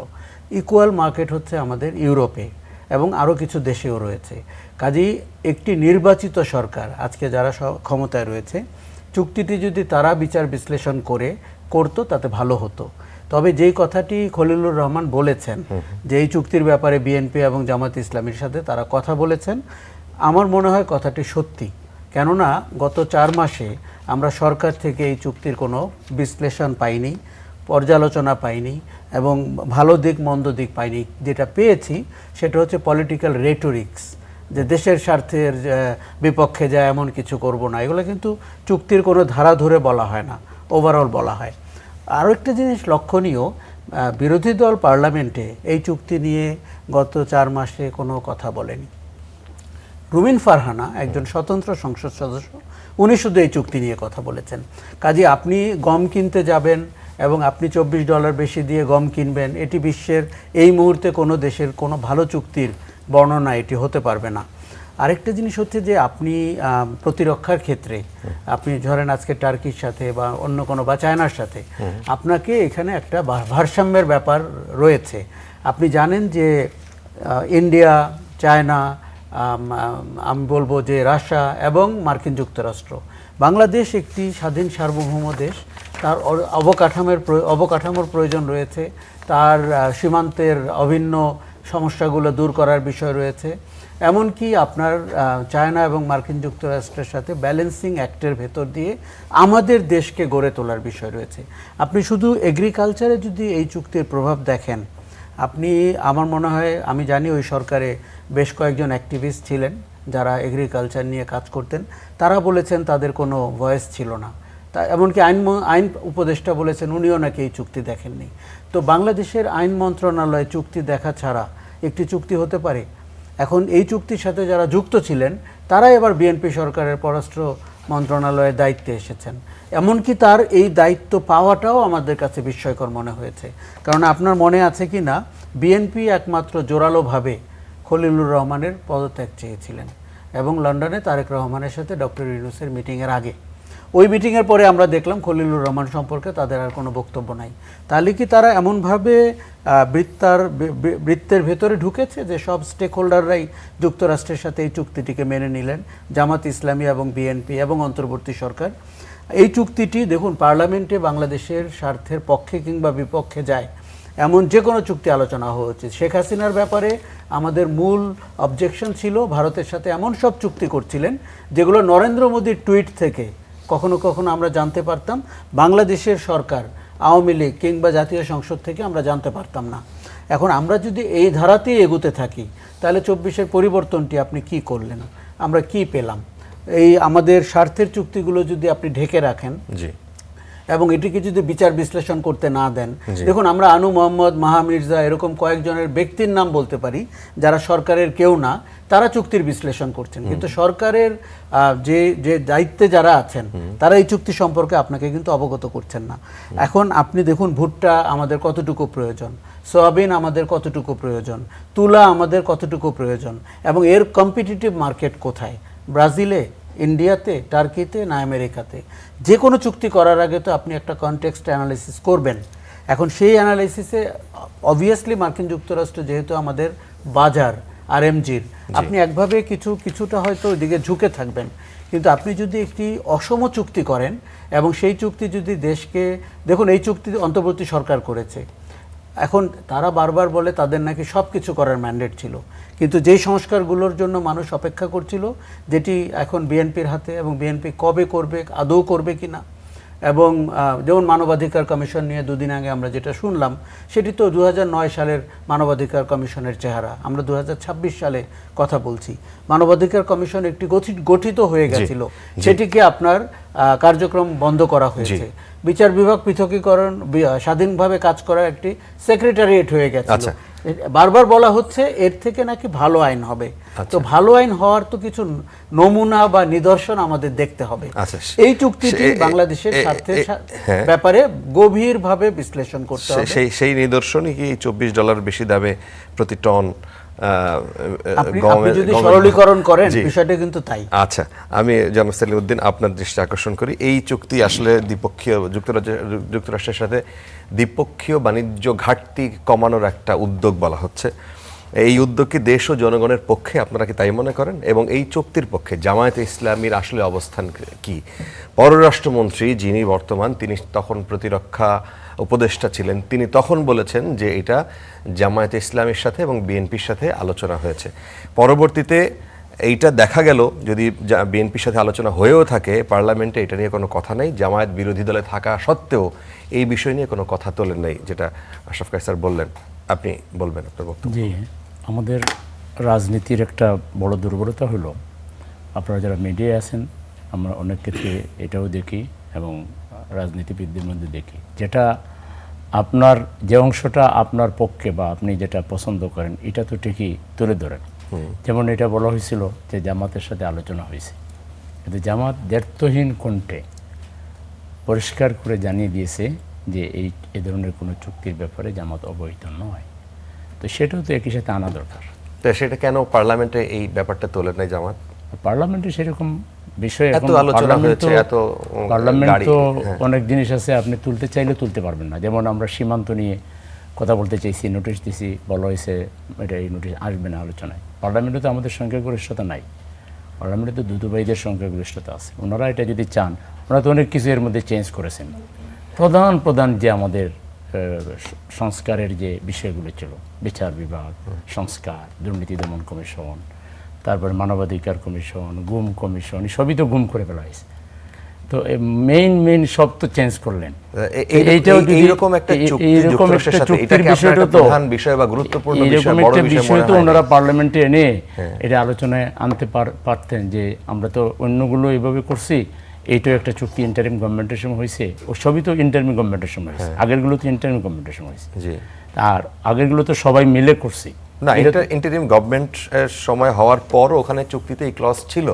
ইকুয়াল মার্কেট হচ্ছে আমাদের ইউরোপে এবং আরও কিছু দেশেও রয়েছে। কাজেই একটি নির্বাচিত সরকার আজকে যারা ক্ষমতায় রয়েছে, চুক্তিটি যদি তারা বিচার বিশ্লেষণ করতো তাতে ভালো হতো। তবে যেই কথাটি খলিলুর রহমান বলেছেন যে এই চুক্তির ব্যাপারে বিএনপি এবং জামাত ইসলামীর সাথে তারা কথা বলেছেন, আমার মনে হয় কথাটি সত্যি। কেননা গত 4 মাসে আমরা সরকার থেকে এই চুক্তির কোনো বিশ্লেষণ পাইনি, পর্যালোচনা পাইনি এবং ভালো দিক মন্দ দিক পাইনি। যেটা পেয়েছি সেটা হচ্ছে পলিটিক্যাল রেটোরিক্স, যে দেশের স্বার্থের বিপক্ষে যায় এমন কিছু করব না, এগুলো কিন্তু চুক্তির কোনো ধারা ধরে বলা হয় না, ওভারঅল বলা হয়। আরও একটা জিনিস লক্ষণীয়, বিরোধী দল পার্লামেন্টে এই চুক্তি নিয়ে গত 4 মাসে কোনো কথা বলেনি। রুমিন ফারহানা একজন স্বতন্ত্র সংসদ সদস্য, উনি শুধু এই চুক্তি নিয়ে কথা বলেছেন। কাজে আপনি গম কিনতে যাবেন এবং আপনি $24 বেশি দিয়ে গম কিনবেন, এটি বিশ্বের এই মুহূর্তে কোনো দেশের কোনো ভালো চুক্তির বর্ণনা এটি হতে পারবে না। আরেকটা জিনিস হচ্ছে যে আপনি প্রতিরক্ষার ক্ষেত্রে আপনি ধরেন আজকে টার্কির সাথে বা অন্য কোনো বা চায়নার সাথে আপনাকে এখানে একটা ভারসাম্যের ব্যাপার রয়েছে। আপনি জানেন যে ইন্ডিয়া, চায়না, আমি বলবো যে রাশিয়া এবং মার্কিন যুক্তরাষ্ট্র, বাংলাদেশ একটি স্বাধীন সার্বভৌম দেশ, তার অবকাঠামোর প্রয়োজন রয়েছে, তার সীমান্তের অভিন্ন সমস্যাগুলো দূর করার বিষয় রয়েছে। এমনকি আপনার চায়না এবং মার্কিন যুক্তরাষ্ট্রের সাথে ব্যালেন্সিং অ্যাক্টের ভেতর দিয়ে আমাদের দেশকে গড়ে তোলার বিষয় রয়েছে। আপনি শুধু এগ্রিকালচারে যদি এই চুক্তির প্রভাব দেখেন, আপনি আমার মনে হয়, আমি জানি ওই সরকারে বেশ কয়েকজন অ্যাক্টিভিস্ট ছিলেন যারা এগ্রিকালচার নিয়ে কাজ করতেন, তারা বলেছেন তাদের কোনো ভয়েস ছিল না। তা এমনকি আইন উপদেষ্টা বলেছেন উনিও নাকি এই চুক্তি দেখেননি। তো বাংলাদেশের আইন মন্ত্রণালয় চুক্তি দেখা ছাড়া একটি চুক্তি হতে পারে? এখন এই চুক্তির সাথে যারা যুক্ত ছিলেন তারাই এবার বিএনপি সরকারের পররাষ্ট্র মন্ত্রণালয়ের দায়িত্বে এসেছেন। এমনকি তার এই দায়িত্ব পাওয়াটাও আমাদের কাছে বিস্ময়কর মনে হয়েছে। কারণ আপনার মনে আছে কি না, বিএনপি একমাত্র জোরালোভাবে খলিলুর রহমানের পদত্যাগ চেয়েছিলেন এবং লন্ডনে তারেক রহমানের সাথে ডক্টর ইউনূসের মিটিংয়ের আগে। ওই মিটিংয়ের পরে আমরা দেখলাম খলিলুর রহমান সম্পর্কে তাদের আর কোনো বক্তব্য নাই। তাহলে কি তারা এমনভাবে বৃত্তের ভেতরে ঢুকেছে যে সব স্টেক হোল্ডাররাই যুক্তরাষ্ট্রের সাথে এই চুক্তিটিকে মেনে নিলেন, জামাত ইসলামী এবং বিএনপি এবং অন্তর্বর্তী সরকার? এই চুক্তিটি দেখুন, পার্লামেন্টে বাংলাদেশের স্বার্থের পক্ষে কিংবা বিপক্ষে যায় এমন যে কোনো চুক্তি আলোচনা হওয়া উচিত। শেখ হাসিনার ব্যাপারে আমাদের মূল অবজেকশন ছিল ভারতের সাথে এমন সব চুক্তি করছিলেন যেগুলো নরেন্দ্র মোদীর টুইট থেকে কখনো কখনো আমরা জানতে পারতাম, বাংলাদেশের সরকার, আওয়ামী লীগ কিংবা জাতীয় সংসদ থেকে আমরা জানতে পারতাম না। এখন আমরা যদি এই ধারাতেই এগুতে থাকি তাহলে 24-এর পরিবর্তনটি আপনি কি করলেন, আমরা কি পেলাম? এই আমাদের স্বার্থের চুক্তিগুলো যদি আপনি ঢেকে রাখেন এবং এটিকে যদি বিচার বিশ্লেষণ করতে না দেন, দেখুন আমরা আনু মোহাম্মদ, মাহা মির্জা এরকম কয়েকজনের ব্যক্তির নাম বলতে পারি যারা সরকারের কেউ না, তারা চুক্তির বিশ্লেষণ করছেন, কিন্তু সরকারের যে দায়িত্বে যারা আছেন তারা এই চুক্তি সম্পর্কে আপনাকে কিন্তু অবগত করছেন না। এখন আপনি দেখুন, ভুট্টা আমাদের কতটুকু প্রয়োজন, সয়াবিন আমাদের কতটুকু প্রয়োজন, তুলা আমাদের কতটুকু প্রয়োজন, এবং এর কম্পিটিটিভ মার্কেট কোথায়, ব্রাজিলে, ইন্ডিয়াতে, টার্কিতে না আমেরিকাতে? যে কোনো চুক্তি করার আগে তো আপনি একটা কনটেক্সট অ্যানালাইসিস করবেন। এখন সেই অ্যানালাইসিসে অবভিয়াসলি মার্কিন যুক্তরাষ্ট্র যেহেতু আমাদের বাজার আরএমজির, আপনি একভাবে কিছুটা হয়তো ওইদিকে ঝুঁকে থাকবেন, কিন্তু আপনি যদি একটি অসম চুক্তি করেন এবং সেই চুক্তি যদি দেশকে, দেখুন এই চুক্তি অন্তর্বর্তী সরকার করেছে, এখন তারা বারবার বলে তাদের নাকি সব কিছু করার ম্যান্ডেট ছিল, কিন্তু যেই সংস্কারগুলোর জন্য মানুষ অপেক্ষা করছিল, যেটি এখন বিএনপির হাতে, এবং বিএনপি কবে করবে, আদৌ করবে কি না। এবং যেমন মানবাধিকার কমিশন নিয়ে দুদিন আগে আমরা যেটা শুনলাম, সেটি তো 2009 সালের মানবাধিকার কমিশনের চেহারা। আমরা 2026 সালে কথা বলছি। মানবাধিকার কমিশন একটি গঠিত হয়ে গেছিল, সেটিকে আপনার কার্যক্রম বন্ধ করা হয়েছে। বিচার বিভাগ পৃথকীকরণ, স্বাধীনভাবে কাজ করার একটি সেক্রেটারিয়েট হয়ে গেছিল। বারবার বলা হচ্ছে এর থেকে নাকি ভালো আইন হবে। তো ভালো আইন হওয়ার তো কিছু নমুনা বা নিদর্শন আমাদের দেখতে হবে। এই চুক্তিটি বাংলাদেশের স্বার্থের ব্যাপারে গভীরভাবে বিশ্লেষণ করতে হবে। সেই নিদর্শনই কি $24 বেশি দামে প্রতি টন আপনি যদি সরলীকরণ করেন বিষয়টা কিন্তু তাই। আচ্ছা, আমি জনাব সেলিমউদ্দিন আপনার দৃষ্টি আকর্ষণ করি। এই চুক্তি আসলে দ্বিপক্ষীয়, যুক্তরাষ্ট্রের সাথে দ্বিপক্ষীয় বাণিজ্য ঘাটতি কমানোর একটা উদ্যোগ বলা হচ্ছে। এই উদ্যোগ কি দেশ ও জনগণের পক্ষে, আপনারা কি তাই মনে করেন? এবং এই চুক্তির পক্ষে জামায়াতে ইসলামীর আসলে অবস্থান কি? পররাষ্ট্রমন্ত্রী যিনি বর্তমান, তিনি তখন প্রতিরক্ষা উপদেষ্টা ছিলেন, তিনি তখন বলেছেন যে এটা জামায়াতে ইসলামীর সাথে এবং বিএনপির সাথে আলোচনা হয়েছে। পরবর্তীতে এইটা দেখা গেল যদি বিএনপির সাথে আলোচনা হয়েও থাকে পার্লামেন্টে, এটা নিয়ে কোনো কথা নেই। জামায়াত বিরোধী দলে থাকা সত্ত্বেও এই বিষয় নিয়ে কোনো কথা তোলেন নাই, যেটা আশরাফ কায়সার বললেন। আপনি বলবেন আপনার বক্তব্য। জি, আমাদের রাজনীতির একটা বড় দুর্বলতা হলো, আপনারা যারা মিডিয়ায় আছেন, আমরা অনেক ক্ষেত্রে এটাও দেখি এবং রাজনীতিবিদদের মধ্যে দেখি, যেটা আপনার যে অংশটা আপনার পক্ষে বা আপনি যেটা পছন্দ করেন এটা তো ঠিকই তুলে ধরেন। যেমন এটা বলা হয়েছিল যে জামাতের সাথে আলোচনা হয়েছে, কিন্তু জামাত দ্ব্যর্থহীন কণ্ঠে পরিষ্কার করে জানিয়ে দিয়েছে যে এই ধরনের কোনো চুক্তির ব্যাপারে জামাত অবহিত নয়। তো সেটাও তো একই সাথে আনা দরকার। তো সেটা কেন পার্লামেন্টে এই ব্যাপারটা তোলেন নাই জামাত? পার্লামেন্টে সেরকম বিষয় এত আলোচনা হয়েছে, এত পার্লামেন্ট গাড়ি, তো হ্যাঁ। অনেক জিনিস আছে আপনি তুলতে চাইলে তুলতে পারবেন না। যেমন আমরা সীমান্ত নিয়ে কথা বলতে চাইছি, নোটিশ দিছি, বলা হয়েছে এটা এই নোটিশ আসবে না আলোচনায়। পার্লামেন্টে তো আমাদের সংখ্যাগরিষ্ঠতা নাই, পার্লামেন্টে তো দুদুভাইদের সংখ্যাগরিষ্ঠতা আছে। ওনারা এটা যদি চান, ওনারা তো অনেক কিছু এর মধ্যে চেঞ্জ করেছেন। প্রধান যে আমাদের সংস্কারের যে বিষয়গুলো ছিল, বিচার বিভাগ সংস্কার, দুর্নীতি দমন কমিশন, তারপরে মানবাধিকার কমিশন, গুম কমিশন, সবই তো গুম করে ফেলা হয়েছে। তো মেইন সব তো চেঞ্জ করলেন। এইটাও যদি এরকম একটা চুক্তি যুক্তরাষ্ট্রের সাথে, এটাকে আপনার একটা প্রধান বিষয় বা গুরুত্বপূর্ণ বিষয়, বড় বিষয় তো ওনারা পার্লামেন্টে এনে এটা আলোচনায় আনতে পারতেন যে আমরা তো অন্যগুলো এইভাবে করছি, এইটাও একটা চুক্তি ইন্টারিম গভর্নমেন্টের সময় হয়েছে। ও সবই তো ইন্টারিম গভর্নমেন্টের সময় হয়েছে, আগেরগুলো তো ইন্টারিম গভর্নমেন্টের সময় হয়েছে। জি, আর আগেরগুলো তো সবাই মিলে করছি। না, এটা ইন্টারিম গভর্নমেন্ট সময় হওয়ার পরও ওখানে চুক্তিতে এই ক্লজ ছিল,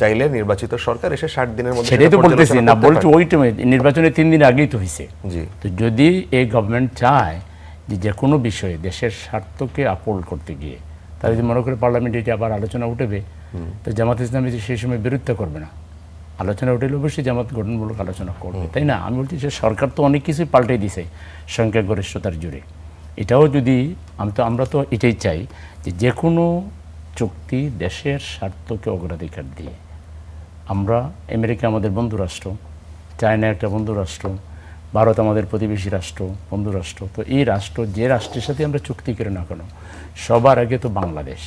চাইলে নির্বাচিত সরকার এসে 60 দিনের মধ্যে। সেটাই তো বলতেছি না, বলছি ওই টাইমে নির্বাচনের 3 দিন আগেই তো হয়েছে। জি, তো যদি এই গভর্নমেন্ট চায় যে কোনো বিষয়ে দেশের স্বার্থকে আপহোল্ড করতে গিয়ে তারা যদি মনে করে পার্লামেন্টে এটি আবার আলোচনা উঠবে, তো জামাত ইসলামী সেই সময় বিরোধিতা করবে না। আলোচনা উঠলে অবশ্যই জামাত গঠনমূলক আলোচনা করবে, তাই না? আমি বলছি যে সরকার তো অনেক কিছুই পাল্টে দিছে সংখ্যাগরিষ্ঠতার জুড়ে। এটাও যদি আমরা তো এটাই চাই যে কোনো চুক্তি দেশের স্বার্থকে অগ্রাধিকার দিয়ে। আমরা, আমেরিকা আমাদের বন্ধু রাষ্ট্র, চায়না একটা বন্ধু রাষ্ট্র, ভারত আমাদের প্রতিবেশী রাষ্ট্র, বন্ধু রাষ্ট্র। তো এই রাষ্ট্র, যে রাষ্ট্রের সাথে আমরা চুক্তি করি না কেন, সবার আগে তো বাংলাদেশ।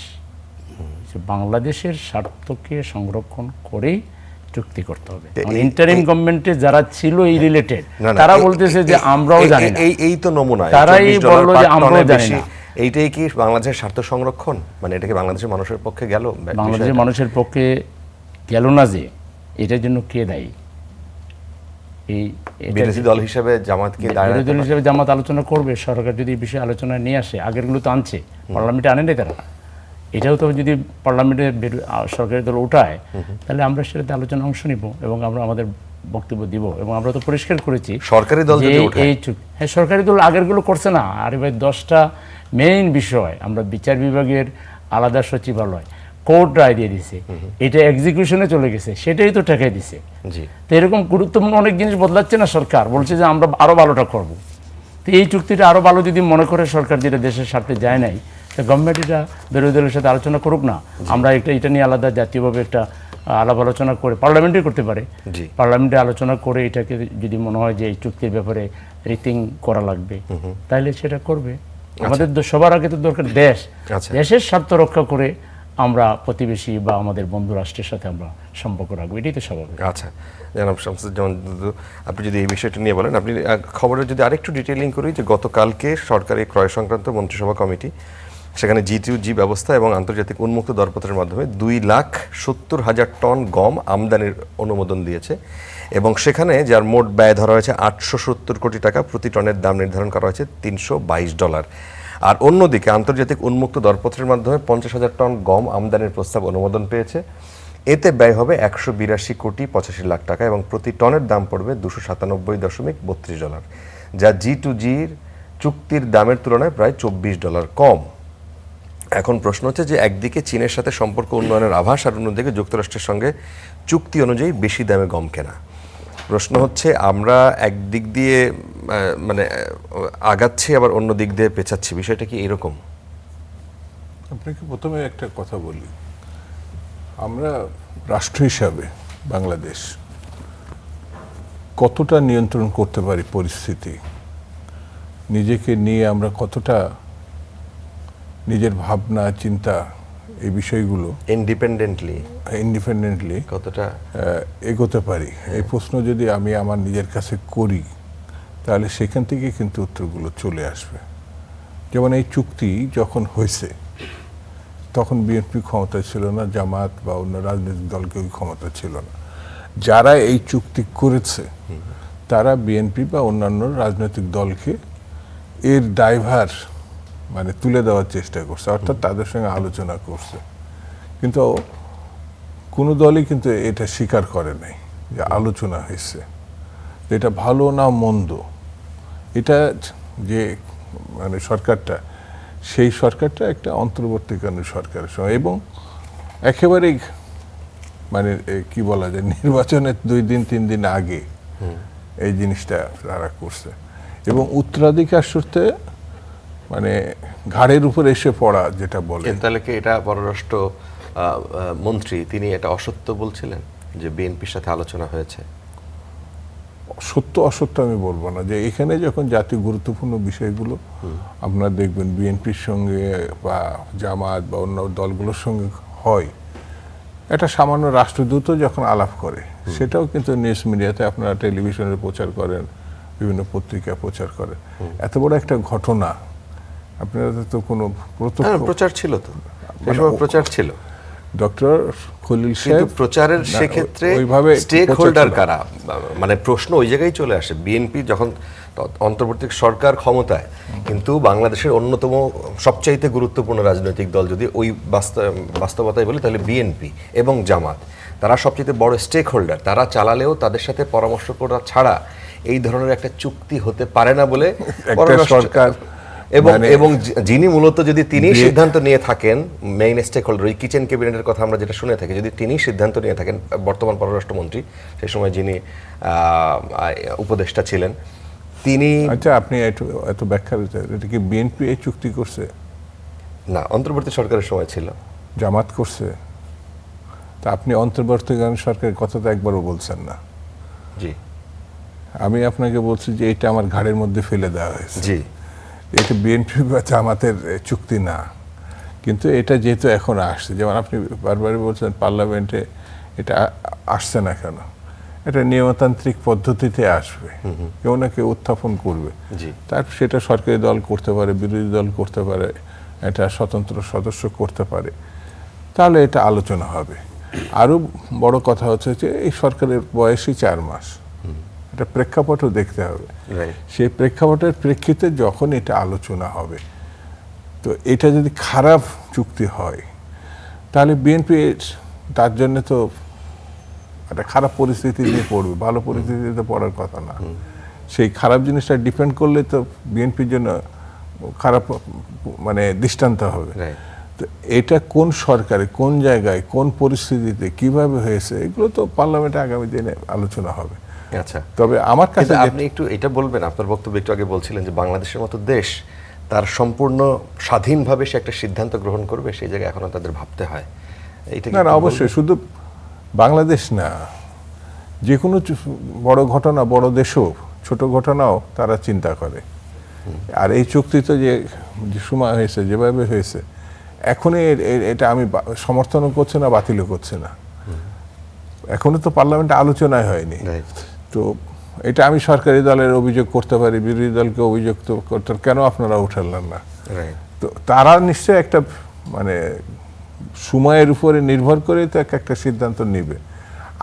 বাংলাদেশের স্বার্থকে সংরক্ষণ করেই চুক্তি করতে হবে। ইন্টারিম গভর্নমেন্টে যারা ছিল এই রিলেটেড, তারা বলতেছে যে আমরাও জানি না। এই তো নমুনা, তারাই বললো যে আমরাও জানি না। এইটাই কি বাংলাদেশের স্বার্থ সংরক্ষণ? মানে এটা কি বাংলাদেশের মানুষের পক্ষে গেল? বাংলাদেশের মানুষের পক্ষে গেল না, যে এটার জন্য কে দায়ী? এই বিরোধী দল হিসেবে জামাতকে বিরোধী দল হিসেবে জামাত আলোচনা করবে। সরকার যদি এই বিষয়ে আলোচনা নিয়ে আসে, আগেরগুলো তো আনছে, পার্লামেন্টে আনে নাই তারা। এটাও তো যদি পার্লামেন্টে সরকারি দল উঠায়, তাহলে আমরা সেটাতে আলোচনা অংশ নিব এবং আমরা আমাদের বক্তব্য দিব। এবং আমরা তো পরিষ্কার করেছি সরকারি দল যদি উঠায়, হ্যাঁ, সরকারি দল আগেরগুলো করছে না। আরে ভাই, 10টা মেইন বিষয় আমরা বিচার বিভাগের আলাদা সচিবালয়, কোর্ট রায় দিয়ে দিছে, এটা এক্সিকিউশনে চলে গেছে, সেটাই তো ঠেকাই দিছে। তো এরকম গুরুত্বপূর্ণ অনেক জিনিস বদলাচ্ছে না সরকার, বলছে যে আমরা আরো ভালোটা করব। তো এই চুক্তিটা আরো ভালো যদি মনে করে সরকার, যেটা দেশের স্বার্থে যায় নাই, তা গভর্নমেন্ট এটা বিরোধী দলের সাথে আলোচনা করুক না। আমরা এটা নিয়ে আলাদা জাতীয়ভাবে একটা আলাপ আলোচনা করে পার্লামেন্টে করতে পারে। পার্লামেন্টে আলোচনা করে এটাকে যদি মনে হয় যে এই চুক্তির ব্যাপারে রিথিং করা লাগবে, তাহলে সেটা করবে। আমাদের সবার আগে তো দরকার দেশের স্বার্থ রক্ষা করে আমরা প্রতিবেশী বা আমাদের বন্ধু রাষ্ট্রের সাথে আমরা সম্পর্ক রাখবো, এটাই তো স্বাভাবিক। আচ্ছা, জানাব শামসুজ্জামান, আপনি যদি এই বিষয়টা নিয়ে বলেন। আপনি খবরের যদি আরেকটু ডিটেইলিং করি, যে গতকালকে সরকারি ক্রয় সংক্রান্ত মন্ত্রিসভা কমিটি, সেখানে G2G ব্যবস্থা এবং আন্তর্জাতিক উন্মুক্ত দরপত্রের মাধ্যমে 2,70,000 টন গম আমদানির অনুমোদন দিয়েছে এবং সেখানে যার মোট ব্যয় ধরা হয়েছে 870 কোটি টাকা, প্রতি টনের দাম নির্ধারণ করা হয়েছে $322। আর অন্যদিকে আন্তর্জাতিক উন্মুক্ত দরপত্রের মাধ্যমে 50,000 টন গম আমদানির প্রস্তাব অনুমোদন পেয়েছে। এতে ব্যয় হবে $182 কোটি 85 লাখ টাকা এবং প্রতি টনের দাম পড়বে $297.32, যা G2Gর চুক্তির দামের তুলনায় প্রায় $24 কম। এখন প্রশ্ন হচ্ছে যে একদিকে চীনের সাথে সম্পর্ক উন্নয়নের আভাস, আর অন্যদিকে যুক্তরাষ্ট্রের সঙ্গে চুক্তি অনুযায়ী বেশি দামে গম কেনা। প্রশ্ন হচ্ছে আমরা একদিক দিয়ে মানে আগাচ্ছি, আবার অন্য দিক দিয়ে পেছাচ্ছি, বিষয়টা কি এরকম? আপনাকে প্রথমে একটা কথা বলি, আমরা রাষ্ট্র হিসাবে বাংলাদেশ কতটা নিয়ন্ত্রণ করতে পারি পরিস্থিতি, নিজেকে নিয়ে আমরা কতটা নিজের ভাবনা চিন্তা এই বিষয়গুলো ইন্ডিপেন্ডেন্টলি কতটা এগোতে পারি, এই প্রশ্ন যদি আমি আমার নিজের কাছে করি তাহলে সেখান থেকে কিন্তু উত্তরগুলো চলে আসবে। যেমন এই চুক্তি যখন হয়েছে তখন বিএনপি ক্ষমতায় ছিল না, জামাত বা অন্য রাজনৈতিক দলকে ওই ক্ষমতা ছিল না। যারা এই চুক্তি করেছে তারা বিএনপি বা অন্যান্য রাজনৈতিক দলকে এর দায়ভার মানে তুলে দেওয়ার চেষ্টা করছে, অর্থাৎ তাদের সঙ্গে আলোচনা করছে। কিন্তু কোনো দলই কিন্তু এটা স্বীকার করে নাই যে আলোচনা হয়েছে, এটা ভালো না মন্দ। এটা যে মানে সরকারটা, সেই সরকারটা একটা অন্তর্বর্তীকালীন সরকারের সঙ্গে, এবং একেবারেই মানে কি বলা যায় নির্বাচনের 2 দিন 3 দিন আগে এই জিনিসটা তারা করছে, এবং উত্তরাধিকার সূত্রে মানে ঘাড়ের উপর এসে পড়া যেটা বলে। তাহলে কি এটা পররাষ্ট্র মন্ত্রী তিনি এটা অসত্য বলছিলেন যে বিএনপির সাথে আলোচনা হয়েছে? সত্য অসত্য আমি বলবো না, যে এখানে যখন জাতীয় গুরুত্বপূর্ণ বিষয়গুলো আপনারা দেখবেন বিএনপির সঙ্গে বা জামাত বা অন্য দলগুলোর সঙ্গে হয়, একটা সামান্য রাষ্ট্রদূতও যখন আলাপ করে সেটাও কিন্তু নিউজ মিডিয়াতে আপনারা টেলিভিশনে প্রচার করেন, বিভিন্ন পত্রিকায় প্রচার করেন। এত বড় একটা ঘটনা আপনারা তো কোনো প্রচার ছিল, তো সেই সময় প্রচার ছিল। ডক্টর খলিল কিন্তু সাহেব প্রচারের সেক্ষেত্রে স্টেক হোল্ডার কারা, মানে প্রশ্ন ওই জায়গায় চলে আসে। বিএনপি যখন অন্তর্বর্তী সরকার ক্ষমতায়, কিন্তু বাংলাদেশের অন্যতম সবচাইতে গুরুত্বপূর্ণ রাজনৈতিক দল যদি ওই বাস্তবতায় বলি তাহলে বিএনপি এবং জামাত, তারা সবচেয়ে বড় স্টেক হোল্ডার। তারা চালালেও তাদের সাথে পরামর্শ করা ছাড়া এই ধরনের একটা চুক্তি হতে পারে না বলে সরকার এবং যিনি মূলত যদি তিনি সিদ্ধান্ত নিয়ে থাকেন, মেইন স্টেক হোল্ডার, ওই কিচেন ক্যাবিনেটের কথা আমরা যেটা শুনে থাকি, যদি তিনি সিদ্ধান্ত নিয়ে থাকেন, বর্তমান পররাষ্ট্রমন্ত্রী সেই সময় যিনি উপদেষ্টা ছিলেন তিনি। আচ্ছা, আপনি এত ব্যাখ্যা এটা কি বিএনপি এই চুক্তি করছে? না, অন্তর্বর্তী সরকারের সময় ছিল। জামাত করছে? তা আপনি অন্তর্বর্তীকালীন সরকারের কথা তো একবারও বলছেন না। জি, আমি আপনাকে বলছি যে এটা আমার ঘাড়ের মধ্যে ফেলে দেওয়া হয়েছে। জি, এটা বিএনপি বা জামাতের চুক্তি না, কিন্তু এটা যেহেতু এখন আসছে, যেমন আপনি বারবারই বলছেন পার্লামেন্টে এটা আসছে না কেন, এটা নিয়মতান্ত্রিক পদ্ধতিতে আসবে, কেউ না কেউ উত্থাপন করবে। তার সেটা সরকারি দল করতে পারে, বিরোধী দল করতে পারে, এটা স্বতন্ত্র সদস্য করতে পারে, তাহলে এটা আলোচনা হবে। আরও বড় কথা হচ্ছে যে এই সরকারের বয়সই 4 মাস, এটা প্রেক্ষাপটও দেখতে হবে। সেই প্রেক্ষাপটের প্রেক্ষিতে যখন এটা আলোচনা হবে, তো এটা যদি খারাপ চুক্তি হয় তাহলে বিএনপি তার জন্য তো একটা খারাপ পরিস্থিতি নিয়ে পড়বে, ভালো পরিস্থিতিতে পড়ার কথা না। সেই খারাপ জিনিসটা ডিপেন্ড করলে তো বিএনপির জন্য খারাপ মানে দৃষ্টান্ত হবে। তো এটা কোন সরকারে, কোন জায়গায়, কোন পরিস্থিতিতে, কিভাবে হয়েছে, এগুলো তো পার্লামেন্টে আগামী দিনে আলোচনা হবে। আচ্ছা, তবে আমার কাছে আপনি একটু এটা বলবেন, আপনার বক্তব্য একটু আগে বলছিলেন যে বাংলাদেশের মতো দেশ তার সম্পূর্ণ স্বাধীনভাবে সে একটা সিদ্ধান্ত গ্রহণ করবে, সেই জায়গায় এখনো তাদের ভাবতে হয়। না, অবশ্যই শুধু বাংলাদেশ না, যে কোনো বড় ঘটনা, বড় দেশও ছোট ঘটনাও তারা চিন্তা করে। আর এই চুক্তি তো যে সময় হয়েছে, যেভাবে হয়েছে, এখনই এটা আমি সমর্থনও করছি না, বাতিলও করছি না। এখনো তো পার্লামেন্টে আলোচনায় হয়নি। তো এটা আমি সরকারি দলের অভিযোগ করতে পারি, বিরোধী দলকে অভিযোগ করতে, কেন আপনারা উঠালেন না? তো তারা নিশ্চয়ই একটা মানে সময়ের উপরে নির্ভর করে তো একটা সিদ্ধান্ত নেবে।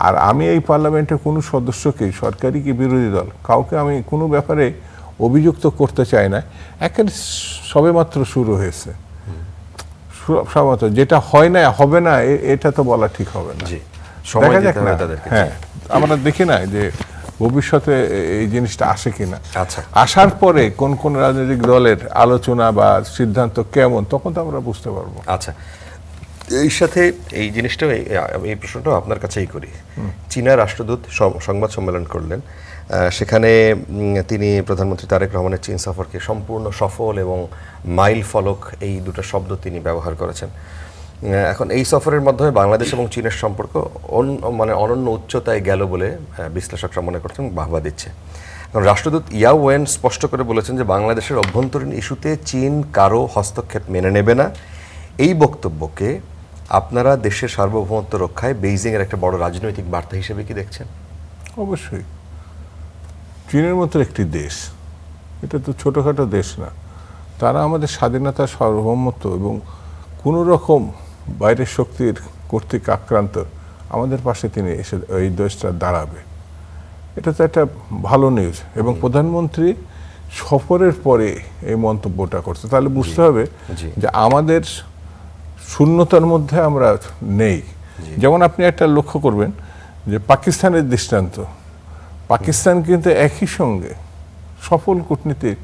আর আমি এই পার্লামেন্টে কোনো সদস্যকে, সরকারি কি বিরোধী দল, কাউকে আমি কোনো ব্যাপারে অভিযুক্ত করতে চাই না। একেবারে সবেমাত্র শুরু হয়েছে, সবেমাত্র যেটা হয় না, হবে না, এটা তো বলা ঠিক হবে না। দেখা যাক না। হ্যাঁ, আমরা দেখি না যে ভবিষ্যতে এই জিনিসটা আসে কিনা। আচ্ছা, আসার পরে কোন কোন রাজনৈতিক দলের আলোচনা বা সিদ্ধান্ত কেমন, তখন তো আমরা বুঝতে পারবো। আচ্ছা, এই সাথে এই জিনিসটা, এই প্রশ্নটা আপনার কাছেই করি। চীনা রাষ্ট্রদূত সংবাদ সম্মেলন করলেন, সেখানে তিনি প্রধানমন্ত্রী তারেক রহমানের চীন সফরকে সম্পূর্ণ সফল এবং মাইল ফলক, এই দুটো শব্দ তিনি ব্যবহার করেছেন। এখন এই সফরের মাধ্যমে বাংলাদেশ এবং চীনের সম্পর্ক মানে অনন্য উচ্চতায় গেল বলে বিশ্লেষকরা মনে করছেন, বাহবা দিচ্ছে। কারণ রাষ্ট্রদূত ইয়াও ওয়েন স্পষ্ট করে বলেছেন যে বাংলাদেশের অভ্যন্তরীণ ইস্যুতে চীন কারো হস্তক্ষেপ মেনে নেবে না। এই বক্তব্যকে আপনারা দেশের সার্বভৌমত্ব রক্ষায় বেইজিং এর একটা বড় রাজনৈতিক বার্তা হিসেবে কি দেখছেন? অবশ্যই চীনের মতো একটি দেশ, এটা তো ছোটোখাটো দেশ না, তারা আমাদের স্বাধীনতা, সার্বভৌমত্ব এবং কোনো রকম বাইরের শক্তির কর্তৃক আক্রান্ত আমাদের পাশে তিনি এসে এই দেশটা দাঁড়াবে, এটা তো একটা ভালো নিউজ। এবং প্রধানমন্ত্রী সফরের পরে এই মন্তব্যটা করছে, তাহলে বুঝতে হবে যে আমাদের শূন্যতার মধ্যে আমরা নেই। যেমন আপনি একটা লক্ষ্য করবেন যে পাকিস্তানের দৃষ্টান্ত, পাকিস্তান কিন্তু একই সঙ্গে সফল কূটনীতির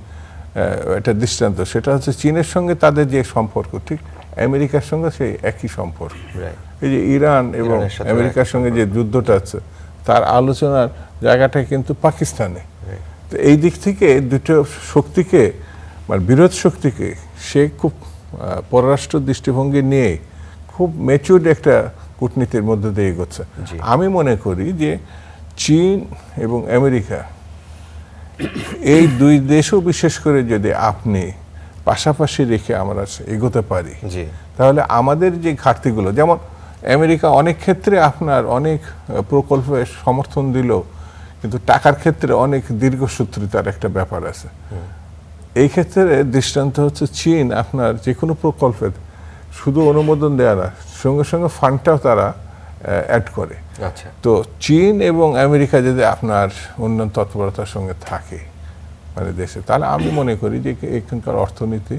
একটা দৃষ্টান্ত, সেটা হচ্ছে চীনের সঙ্গে তাদের যে সম্পর্ক, ঠিক আমেরিকার সঙ্গে সেই একই সম্পর্ক। এই যে ইরান এবং আমেরিকার সঙ্গে যে যুদ্ধটা আছে, তার আলোচনার জায়গাটা কিন্তু পাকিস্তানে। তো এই দিক থেকে দুটো শক্তিকে, মানে বিরোধ শক্তিকে সে খুব পররাষ্ট্র দৃষ্টিভঙ্গি নিয়ে খুব ম্যাচিউরড একটা কূটনীতির মধ্যে দিয়ে এগোচ্ছে। আমি মনে করি যে চীন এবং আমেরিকা এই দুই দেশও বিশেষ করে যদি আপনি পাশাপাশি রেখে আমরা এগোতে পারি, তাহলে আমাদের যে ঘাটতিগুলো, যেমন আমেরিকা অনেক ক্ষেত্রে আপনার অনেক প্রকল্পে সমর্থন দিল, কিন্তু টাকার ক্ষেত্রে অনেক দীর্ঘসূত্রিতার একটা ব্যাপার আছে। এই ক্ষেত্রে দৃষ্টান্ত হচ্ছে চীন আপনার যে কোনো প্রকল্পে শুধু অনুমোদন দেয় না, সঙ্গে সঙ্গে ফান্ডটাও তারা অ্যাড করে। তো চীন এবং আমেরিকা যদি আপনার উন্নয়ন তৎপরতার সঙ্গে থাকে মানে দেশে, তাহলে আমি মনে করি যে এখানকার অর্থনীতি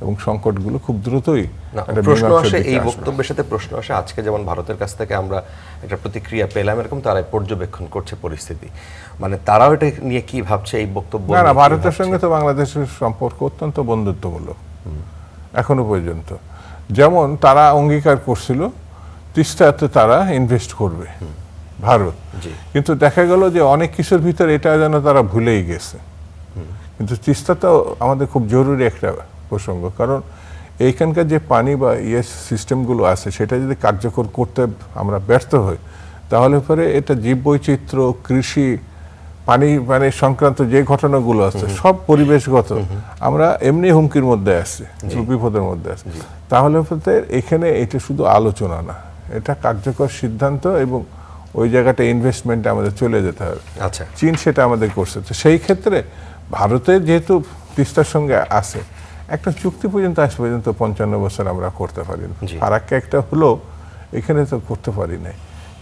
এবং সংকটগুলো খুব দ্রুতই প্রশ্ন আসে। এই বক্তব্যের সাথে প্রশ্ন আসে, আজকে যেমন ভারতের কাছ থেকে আমরা একটা প্রতিক্রিয়া পেলাম, এরকম তারা পর্যবেক্ষণ করছে পরিস্থিতি, মানে তারাও এটা নিয়ে কি ভাবছে এই বক্তব্য? না, ভারতের সঙ্গে তো বাংলাদেশের সম্পর্ক অত্যন্ত বন্ধুত্বমূলক এখনো পর্যন্ত। যেমন তারা অঙ্গীকার করছিল তিস্তাতে তারা ইনভেস্ট করবে ভারত, কিন্তু দেখা গেল যে অনেক কিছুর ভিতরে এটা যেন তারা ভুলেই গেছে। কিন্তু তিস্তাটাও আমাদের খুব জরুরি একটা প্রসঙ্গ, কারণ এইখানকার যে পানি বা সিস্টেমগুলো আছে সেটা যদি কার্যকর করতে আমরা ব্যর্থ হই, তাহলে পরে এটা জীববৈচিত্র্য, কৃষি, পানি মানে সংক্রান্ত যে ঘটনাগুলো আছে সব পরিবেশগত, আমরা এমনি হুমকির মধ্যে আছি, বিপদের মধ্যে আছি। তাহলে এখানে এটা শুধু আলোচনা না, এটা কার্যকর সিদ্ধান্ত এবং ওই জায়গাটা ইনভেস্টমেন্টে আমাদের চলে যেতে হবে। চীন সেটা আমাদের করছে। তো সেই ক্ষেত্রে ভারতের যেহেতু তিস্তার সঙ্গে আছে, একটা চুক্তি পর্যন্ত আজ পর্যন্ত 55 বছর আমরা করতে পারি না, ফারাক্কা একটা হলো এখানে তো করতে পারি নাই,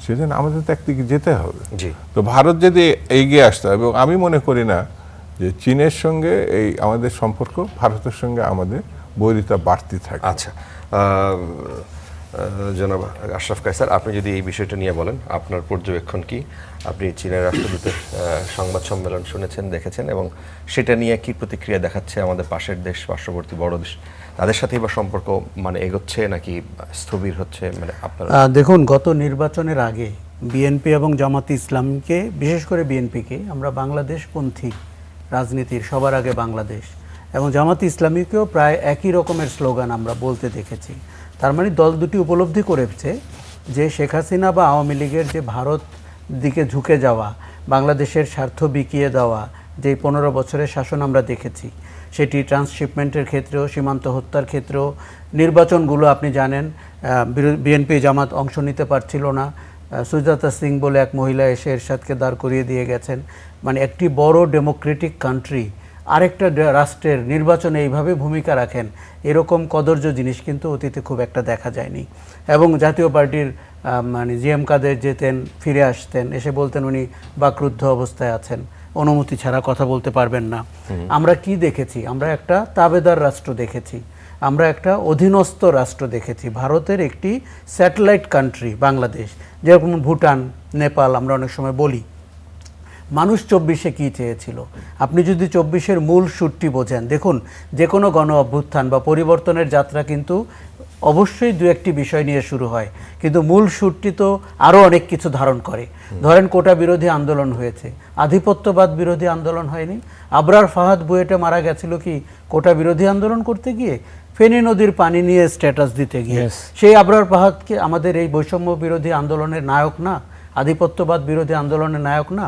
সেজন্য আমাদের তো একদিকে যেতে হবে। তো ভারত যদি এগিয়ে আসতে হবে, এবং আমি মনে করি না যে চীনের সঙ্গে এই আমাদের সম্পর্ক, ভারতের সঙ্গে আমাদের বৈরিতা বাড়তি থাকে। আচ্ছা, জনাব আশরাফ কায়সার, আপনি যদি এই বিষয়টা নিয়ে বলেন, আপনার পর্যবেক্ষণ কি? আপনি চীনের রাষ্ট্রদূতের সংবাদ সম্মেলন শুনেছেন, দেখেছেন, এবং সেটা নিয়ে কি প্রতিক্রিয়া দেখাচ্ছে আমাদের পাশের দেশ, পার্শ্ববর্তী বড় দেশ, তাদের সাথেই বা সম্পর্ক মানে এগোচ্ছে নাকি স্থবির হচ্ছে? মানে আপনারা দেখুন, গত নির্বাচনের আগে বিএনপি এবং জামাতে ইসলামকে, বিশেষ করে বিএনপিকে আমরা বাংলাদেশপন্থী রাজনীতির সবার আগে বাংলাদেশ, এবং জামাতে ইসলামীকেও প্রায় একই রকমের স্লোগান আমরা বলতে দেখেছি। তার মানে দল দুটি উপলব্ধি করেছে যে শেখ হাসিনা বা আওয়ামী লীগের যে ভারত দিকে ঝুঁকে যাওয়া, বাংলাদেশের স্বার্থ বিকিয়ে দেওয়া যে 15 বছরের শাসন আমরা দেখেছি, সেটি ট্রান্সশিপমেন্টের ক্ষেত্রেও, সীমান্ত হত্যার ক্ষেত্রেও, নির্বাচনগুলো আপনি জানেন বিএনপি জামাত অংশ নিতে পারছিল না, সুজাতা সিং বলে এক মহিলা এসে এরশাদকে দাঁড় করিয়ে দিয়ে গেছেন। মানে একটি বড় ডেমোক্রেটিক কান্ট্রি আরেকটা রাষ্ট্রের নির্বাচনে এইভাবে ভূমিকা রাখেন, এরকম কদর্য জিনিস কিন্তু অতীতে খুব একটা দেখা যায়নি। এবং জাতীয় পার্টির মানে জিএম কাদের যেতেন, ফিরে আসতেন, এসে বলতেন উনি বাকরুদ্ধ অবস্থায় আছেন, অনুমতি ছাড়া কথা বলতে পারবেন না। আমরা কি দেখেছি? আমরা একটা তাবেদার রাষ্ট্র দেখেছি, আমরা একটা অধীনস্থ রাষ্ট্র দেখেছি, ভারতের একটি স্যাটেলাইট কান্ট্রি বাংলাদেশ, যেরকম ভুটান, নেপাল আমরা অনেক সময় বলি। মানুষ 24-এ কী চেয়েছিল? আপনি যদি 24-এর মূল সুরটি বোঝেন, দেখুন যে কোনো গণ অভ্যুত্থান বা পরিবর্তনের যাত্রা কিন্তু অবশ্যই দু একটি বিষয় নিয়ে শুরু হয়, কিন্তু মূল সুরটি তো আরও অনেক কিছু ধারণ করে। ধরেন কোটা বিরোধী আন্দোলন হয়েছে, আধিপত্যবাদ বিরোধী আন্দোলন হয়নি। আবরার ফাহাদ বুয়েটে মারা গেছিল কি কোটা বিরোধী আন্দোলন করতে গিয়ে, ফেনী নদীর পানি নিয়ে স্ট্যাটাস দিতে গিয়ে। সেই আবরার ফাহাদকে আমাদের এই বৈষম্য বিরোধী আন্দোলনের নায়ক না? আধিপত্যবাদ বিরোধী আন্দোলনের নায়ক না?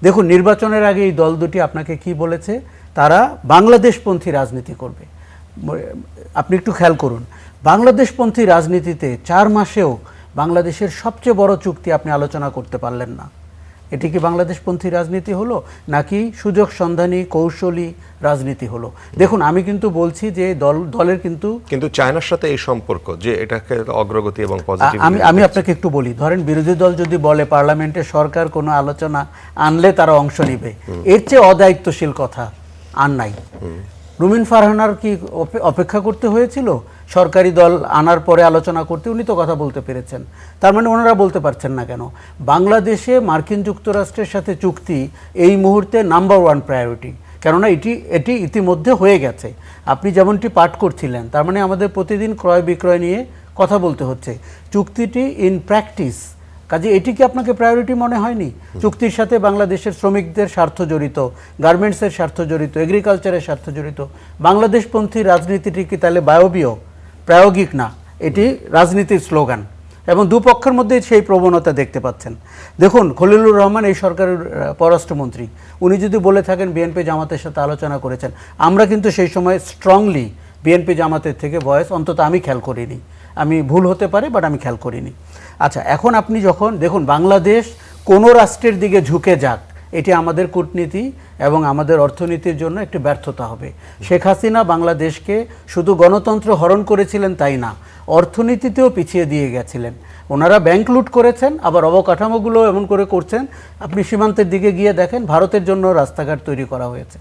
দেখুন, নির্বাচনের আগে এই দল দুটি আপনাকে কি বলেছে? তারা বাংলাদেশপন্থী রাজনীতি করবে। আপনি একটু খেয়াল করুন, বাংলাদেশপন্থী রাজনীতিতে 4 মাসেও বাংলাদেশের সবচেয়ে বড় চুক্তি আপনি আলোচনা করতে পারলেন না। এটি কি বাংলাদেশপন্থী রাজনীতি হলো, নাকি সুযোগ সন্ধানী কৌশলী রাজনীতি হলো? দেখুন, আমি কিন্তু বলছি যে দলের কিন্তু চায়নার সাথে এই সম্পর্ক যে এটাকে অগ্রগতি এবং পজিটিভ, আমি আপনাকে একটু বলি, ধরেন বিরোধী দল যদি বলে পার্লামেন্টে সরকার কোনো আলোচনা আনলে তারা অংশ নিবে, এর চেয়ে অদায়িত্বশীল কথা আর নাই। রুমিন ফারহানার কি অপেক্ষা করতে হয়েছিল সরকারি দল আনার পরে আলোচনা করতে? উনি তো কথা বলতে পেরেছেন। তার মানে ওনারা বলতে পারছেন না কেন? বাংলাদেশে মার্কিন যুক্তরাষ্ট্রের সাথে চুক্তি এই মুহূর্তে নাম্বার 1 প্রায়োরিটি, কেননা এটি ইতিমধ্যে হয়ে গেছে। আপনি যেমনটি পাঠ করছিলেন, তার মানে আমাদের প্রতিদিন ক্রয় বিক্রয় নিয়ে কথা বলতে হচ্ছে। চুক্তিটি ইন প্র্যাকটিস, কাজে এটি কি আপনাকে প্রায়োরিটি মনে হয়নি? চুক্তির সাথে বাংলাদেশের শ্রমিকদের স্বার্থ জড়িত, গার্মেন্টসের স্বার্থ জড়িত, এগ্রিকালচারের স্বার্থ জড়িত। বাংলাদেশপন্থী রাজনীতিটি কি তাহলে বায়বীয়, প্রায়োগিক না? এটি রাজনীতির স্লোগান এবং দুপক্ষের মধ্যে সেই প্রবণতা দেখতে পাচ্ছেন। দেখুন, খলিলুর রহমান এই সরকারের পররাষ্ট্রমন্ত্রী, উনি যদি বলে থাকেন বিএনপি জামাতের সাথে আলোচনা করেছেন, আমরা কিন্তু সেই সময় স্ট্রংলি বিএনপি জামাতের থেকে ভয়েস, অন্তত আমি খেয়াল করিনি, আমি ভুল হতে পারে বাট আমি খেয়াল করিনি। আচ্ছা, এখন আপনি যখন দেখুন বাংলাদেশ কোনো রাষ্ট্রের দিকে ঝুঁকে যাক, এটি আমাদের কূটনীতি এবং আমাদের অর্থনীতির জন্য একটি ব্যর্থতা হবে। শেখ হাসিনা বাংলাদেশকে শুধু গণতন্ত্র হরণ করেছিলেন তাই না, অর্থনীতিতেও পিছিয়ে দিয়ে গেছিলেন। ওনারা ব্যাংক লুট করেছেন, আবার অবকাঠামোগুলো এমন করে করছেন, আপনি সীমান্তের দিকে গিয়ে দেখেন ভারতের জন্য রাস্তাঘাট তৈরি করা হয়েছে,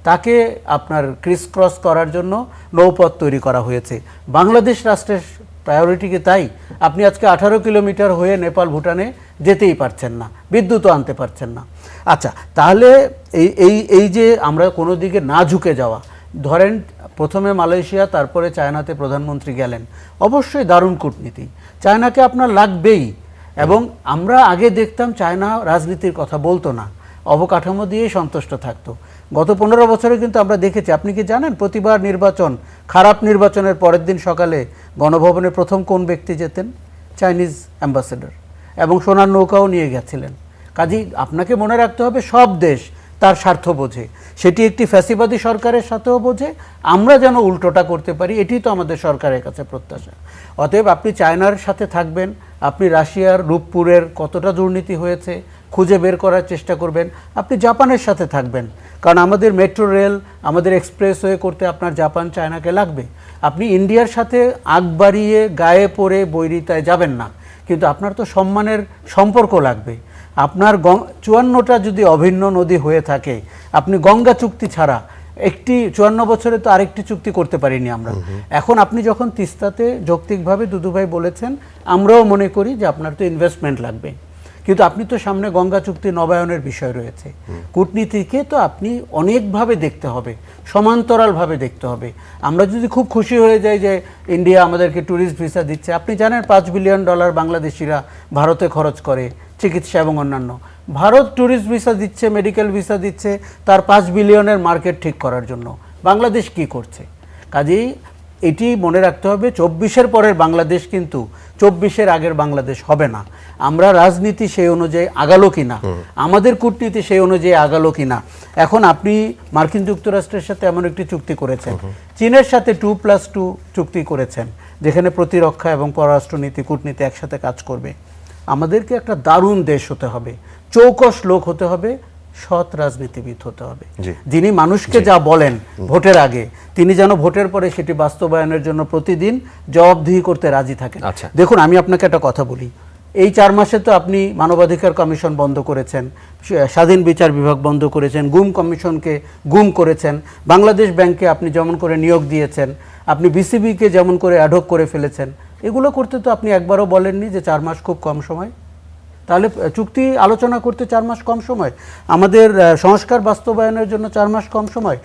তাকে আপনার ক্রিস ক্রস করার জন্য নৌপথ তৈরি করা হয়েছে। বাংলাদেশ রাষ্ট্রের প্রায়োরিটি কি তাই? আপনি আজকে 18 কিলোমিটার হয়ে নেপাল ভুটানে যেতেই পারছেন না, বিদ্যুৎও আনতে পারছেন না। আচ্ছা, তাহলে এই যে আমরা কোনো দিকে না ঝুঁকে যাওয়া, ধরেন প্রথমে মালয়েশিয়া, তারপরে চায়নাতে প্রধানমন্ত্রী গেলেন, অবশ্যই দারুণ কূটনীতি, চায়নাকে আপনার লাগবেই। এবং আমরা আগে দেখতাম চায়না রাজনীতির কথা বলতো না, অবকাঠামো দিয়েই সন্তুষ্ট থাকতো। গত 15 বছরে কিন্তু আমরা দেখেছি, আপনি কি জানেন প্রতিবার নির্বাচন, খারাপ নির্বাচনের পরের দিন সকালে গণভবনে প্রথম কোন ব্যক্তি যেতেন? চাইনিজ অ্যাম্বাসেডর, এবং সোনার নৌকাও নিয়ে গেছিলেন। কাজেই আপনাকে মনে রাখতে হবে সব দেশ তার স্বার্থ বোঝে, সেটি একটি ফ্যাসিবাদী সরকারের সাথেও বোঝে। আমরা যেন উল্টোটা করতে পারি, এটি তো আমাদের সরকারের কাছে প্রত্যাশা। অতএব আপনি চায়নার সাথে থাকবেন, আপনি রাশিয়ার রূপপুরের কতটা দুর্নীতি হয়েছে খুঁজে বের করার চেষ্টা করবেন, আপনি জাপানের সাথে থাকবেন, কারণ আমাদের মেট্রো রেল, আমাদের এক্সপ্রেসওয়ে করতে আপনার জাপান চায়নাকে লাগবে। আপনি ইন্ডিয়ার সাথে আগ বাড়িয়ে গায়ে পড়ে বৈরিতায় যাবেন না, কিন্তু আপনার তো সম্মানের সম্পর্ক লাগবে। আপনার 54টা যদি অভিন্ন নদী হয়ে থাকে, আপনি গঙ্গা চুক্তি ছাড়া একটি 54 বছরে তো আরেকটি চুক্তি করতে পারিনি আমরা। এখন আপনি যখন তিস্তাতে যৌক্তিকভাবে দুদুভাই বলেছেন, আমরাও মনে করি যে আপনার তো ইনভেস্টমেন্ট লাগবে, কিন্তু আপনি তো সামনে গঙ্গা চুক্তি নবায়নের বিষয় রয়েছে। কূটনীতিকে তো আপনি অনেকভাবে দেখতে হবে, সমান্তরালভাবে দেখতে হবে। আমরা যদি খুব খুশি হয়ে যাই যে ইন্ডিয়া আমাদেরকে ট্যুরিস্ট ভিসা দিচ্ছে, আপনি জানেন $5 বিলিয়ন বাংলাদেশিরা ভারতে খরচ করে চিকিৎসা এবং অন্যান্য। ভারত ট্যুরিস্ট ভিসা দিচ্ছে, মেডিকেল ভিসা দিচ্ছে তার 5 বিলিয়নের মার্কেট ঠিক করার জন্য। বাংলাদেশ কি করছে? কাজেই এটি মনে রাখতে হবে, 24-এর পরের বাংলাদেশ কিন্তু 24-এর আগের বাংলাদেশ হবে না। আমরা রাজনীতি সেই অনুযায়ী আগালো কিনা, আমাদের কূটনীতি সেই অনুযায়ী আগালো কিনা। এখন আপনি মার্কিন যুক্তরাষ্ট্রের সাথে এমন একটি চুক্তি করেছেন, চীনের সাথে 2+2 চুক্তি করেছেন, যেখানে প্রতিরক্ষা এবং পররাষ্ট্রনীতি কূটনীতি একসাথে কাজ করবে। আমাদেরকে একটা দারুণ দেশ হতে হবে, চৌকস লোক হতে হবে, সৎ রাজনীতিবিদ হতে হবে, যিনি মানুষকে যা বলেন ভোটের আগে, তিনি যেন ভোটের পরে সেটি বাস্তবায়নের জন্য প্রতিদিন জবাবদিহি করতে রাজি থাকেন। দেখুন, আমি আপনাকে একটা কথা বলি, এই 4 মাসে তো আপনি মানবাধিকার কমিশন বন্ধ করেছেন, স্বাধীন বিচার বিভাগ বন্ধ করেছেন, গুম কমিশনকে গুম করেছেন, বাংলাদেশ ব্যাংকে আপনি যেমন করে নিয়োগ দিয়েছেন, আপনি বিসিবিকে যেমন করে অ্যাডহক করে ফেলেছেন। এগুলো করতে তো আপনি একবারও বলেননি যে 4 মাস খুব কম সময়। তাহলে চুক্তি আলোচনা করতে 4 মাস কম সময়, আমাদের সংস্কার বাস্তবায়নের জন্য 4 মাস কম সময়।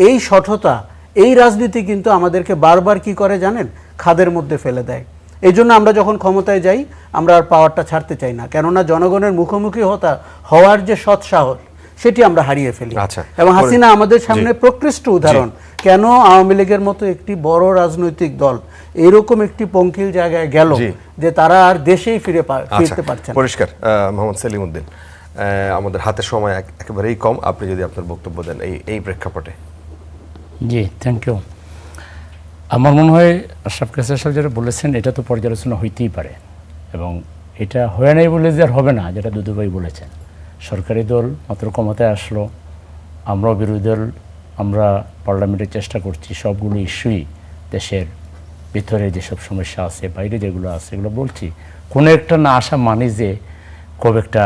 এই সঠতা, এই রাজনীতি কিন্তু আমাদেরকে বারবার কি করে জানেন, খাদের মধ্যে ফেলে দেয়। এই জন্য আমরা যখন ক্ষমতায় যাই, আমরা আর পাওয়ারটা ছাড়তে চাই না, কেননা জনগণের মুখোমুখি হওয়ার যে সৎসাহস, সেটি আমরা হারিয়ে ফেলি। এবং হাসিনা আমাদের সামনে প্রকৃষ্ট উদাহরণ, কেন আওয়ামী লীগের মতো একটি বড় রাজনৈতিক দল এরকম একটি পঙ্কিল জায়গায় গেল যে তারা আর দেশেই ফিরতে পারছে না। পরিষ্কার। মোহাম্মদ সেলিম উদ্দিন, আমাদের হাতে সময় একেবারেই কম, আপনি যদি আপনার বক্তব্য দেন এই প্রেক্ষাপটে। জি, থ্যাংক ইউ। আমার মনে হয় আশরাফ কায়সার সাহেব যেটা বলেছেন এটা তো পর্যালোচনা হইতেই পারে, এবং এটা হয়ে নাই বলে যে আর হবে না, যেটা দুদুভাই বলেছেন। সরকারি দল মাত্র ক্ষমতায় আসলো, আমরাও বিরোধী দল, আমরা পার্লামেন্টে চেষ্টা করছি সবগুলো ইস্যুই দেশের ভিতরে যেসব সমস্যা আছে, বাইরে যেগুলো আছে এগুলো বলছি। কোনো একটা না আসা মানে যে খুব একটা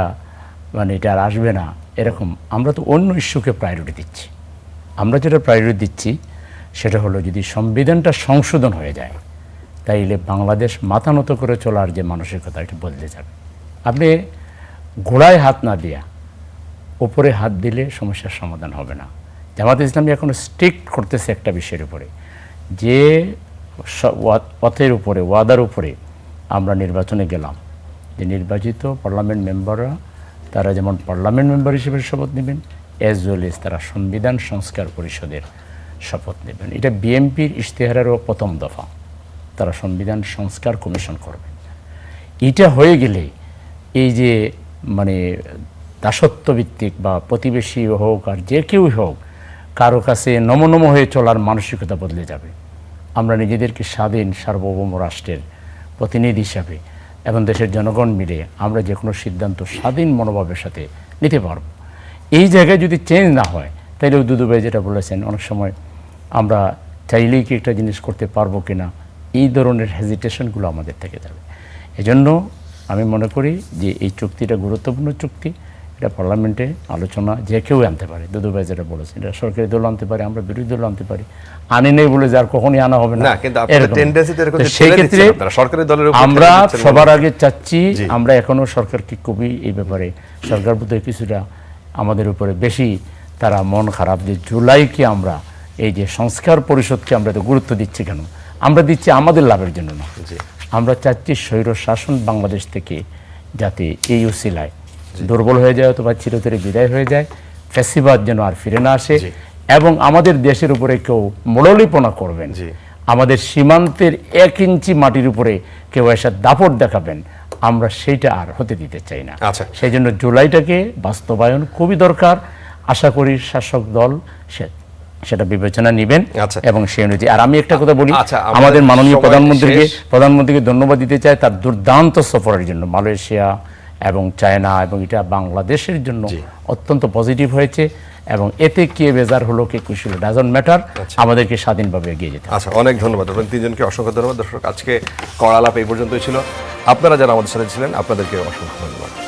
মানে এটা আর আসবে না এরকম, আমরা তো অন্য ইস্যুকে প্রায়োরিটি দিচ্ছি। আমরা যেটা প্রায়োরিটি দিচ্ছি সেটা হলো যদি সংবিধানটা সংশোধন হয়ে যায় তাইলে বাংলাদেশ মাথা নত করে চলার যে মানসিকতা এটা বদলে যাবে। আপনি ঘোড়ায় হাত না দিয়া উপরে হাত দিলে সমস্যার সমাধান হবে না। জামাত ইসলামী এখন স্ট্রিক্ট করতেছে একটা বিষয়ের উপরে, যে পথের উপরে ওয়াদার উপরে আমরা নির্বাচনে গেলাম, যে নির্বাচিত পার্লামেন্ট মেম্বাররা তারা যেমন পার্লামেন্ট মেম্বার হিসেবে শপথ নেবেন, অ্যাজ ওয়েল এজ তারা সংবিধান সংস্কার পরিষদের শপথ নেবেন। এটা বিএনপির ইশতেহারেরও প্রথম দফা, তারা সংবিধান সংস্কার কমিশন করবেন। এটা হয়ে গেলে এই যে মানে দাসত্বভিত্তিক বা প্রতিবেশী হোক আর যে কেউ হোক কারো কাছে নমনম হয়ে চলার মানসিকতা বদলে যাবে। আমরা নিজেদেরকে স্বাধীন সার্বভৌম রাষ্ট্রের প্রতিনিধি হিসাবে এবং দেশের জনগণ মিলে আমরা যে কোনো সিদ্ধান্ত স্বাধীন মনোভাবের সাথে নিতে পারব। এই জায়গায় যদি চেঞ্জ না হয় তাহলে দুদুভাই যেটা বলেছেন, অনেক সময় আমরা চাইলেই কি একটা জিনিস করতে পারবো কিনা, এই ধরনের হেজিটেশনগুলো আমাদের থেকে যাবে। এজন্য আমি মনে করি যে এই চুক্তিটা গুরুত্বপূর্ণ চুক্তি, এটা পার্লামেন্টে আলোচনা যে কেউ আনতে পারে। দুদুভাই যেটা বলেছেন, এটা সরকারি দল আনতে পারে, আমরা বিরোধী দল আনতে পারি, আনি নেই বলে যে আর কখনই আনা হবে না, কিন্তু আপনাদের tendency তো এরকম যে সেই ঠেলে ক্ষেত্রে দিচ্ছেন আপনারা, সরকারি দলের উপর আমরা ঠেলে দিচ্ছেন সবার আগে চাচ্ছি, আমরা এখনো সরকারকে খুবই এই ব্যাপারে সরকার প্রতি কিছুটা আমাদের উপরে বেশি তারা মন খারাপ, যে জুলাইকে আমরা এই যে সংস্কার পরিষদকে আমরা তো গুরুত্ব দিচ্ছি কেন, আমরা দিচ্ছি আমাদের লাভের জন্য না। আমরা চাচ্ছি স্বৈর শাসন বাংলাদেশ থেকে যাতে এই উসিলায় দুর্বল হয়ে যায় অথবা চিরতরে বিদায় হয়ে যায়, ফ্যাসিবাদ যেন আর ফিরে না আসে, এবং আমাদের দেশের উপরে কেউ মোড়লিপনা করবেন, আমাদের সীমান্তের 1 ইঞ্চি মাটির উপরে কেউ এসে দাপট দেখাবেন, আমরা সেইটা আর হতে দিতে চাই না। সেই জন্য জুলাইটাকে বাস্তবায়ন খুবই দরকার। আশা করি শাসক দল সেটা বিবেচনা নেবেন এবং সেই অনুযায়ী। আর আমি একটা কথা বলি, আমাদের মাননীয় প্রধানমন্ত্রীকে ধন্যবাদ দিতে চাই তার দুর্দান্ত সফরের জন্য মালয়েশিয়া এবং চায়না, এবং এটা বাংলাদেশের জন্য অত্যন্ত পজিটিভ হয়েছে, এবং এতে কে বেজার হলো কে খুশি হলো ডাজন্ট ম্যাটার, আমাদেরকে স্বাধীনভাবে এগিয়ে যেতে। আচ্ছা, অনেক ধন্যবাদ আপনাদের তিনজনকে, অসংখ্য ধন্যবাদ। দর্শক, আজকে কড়া আলাপ এই পর্যন্তই ছিল। আপনারা যারা আমাদের সাথে ছিলেন আপনাদেরকে অসংখ্য ধন্যবাদ।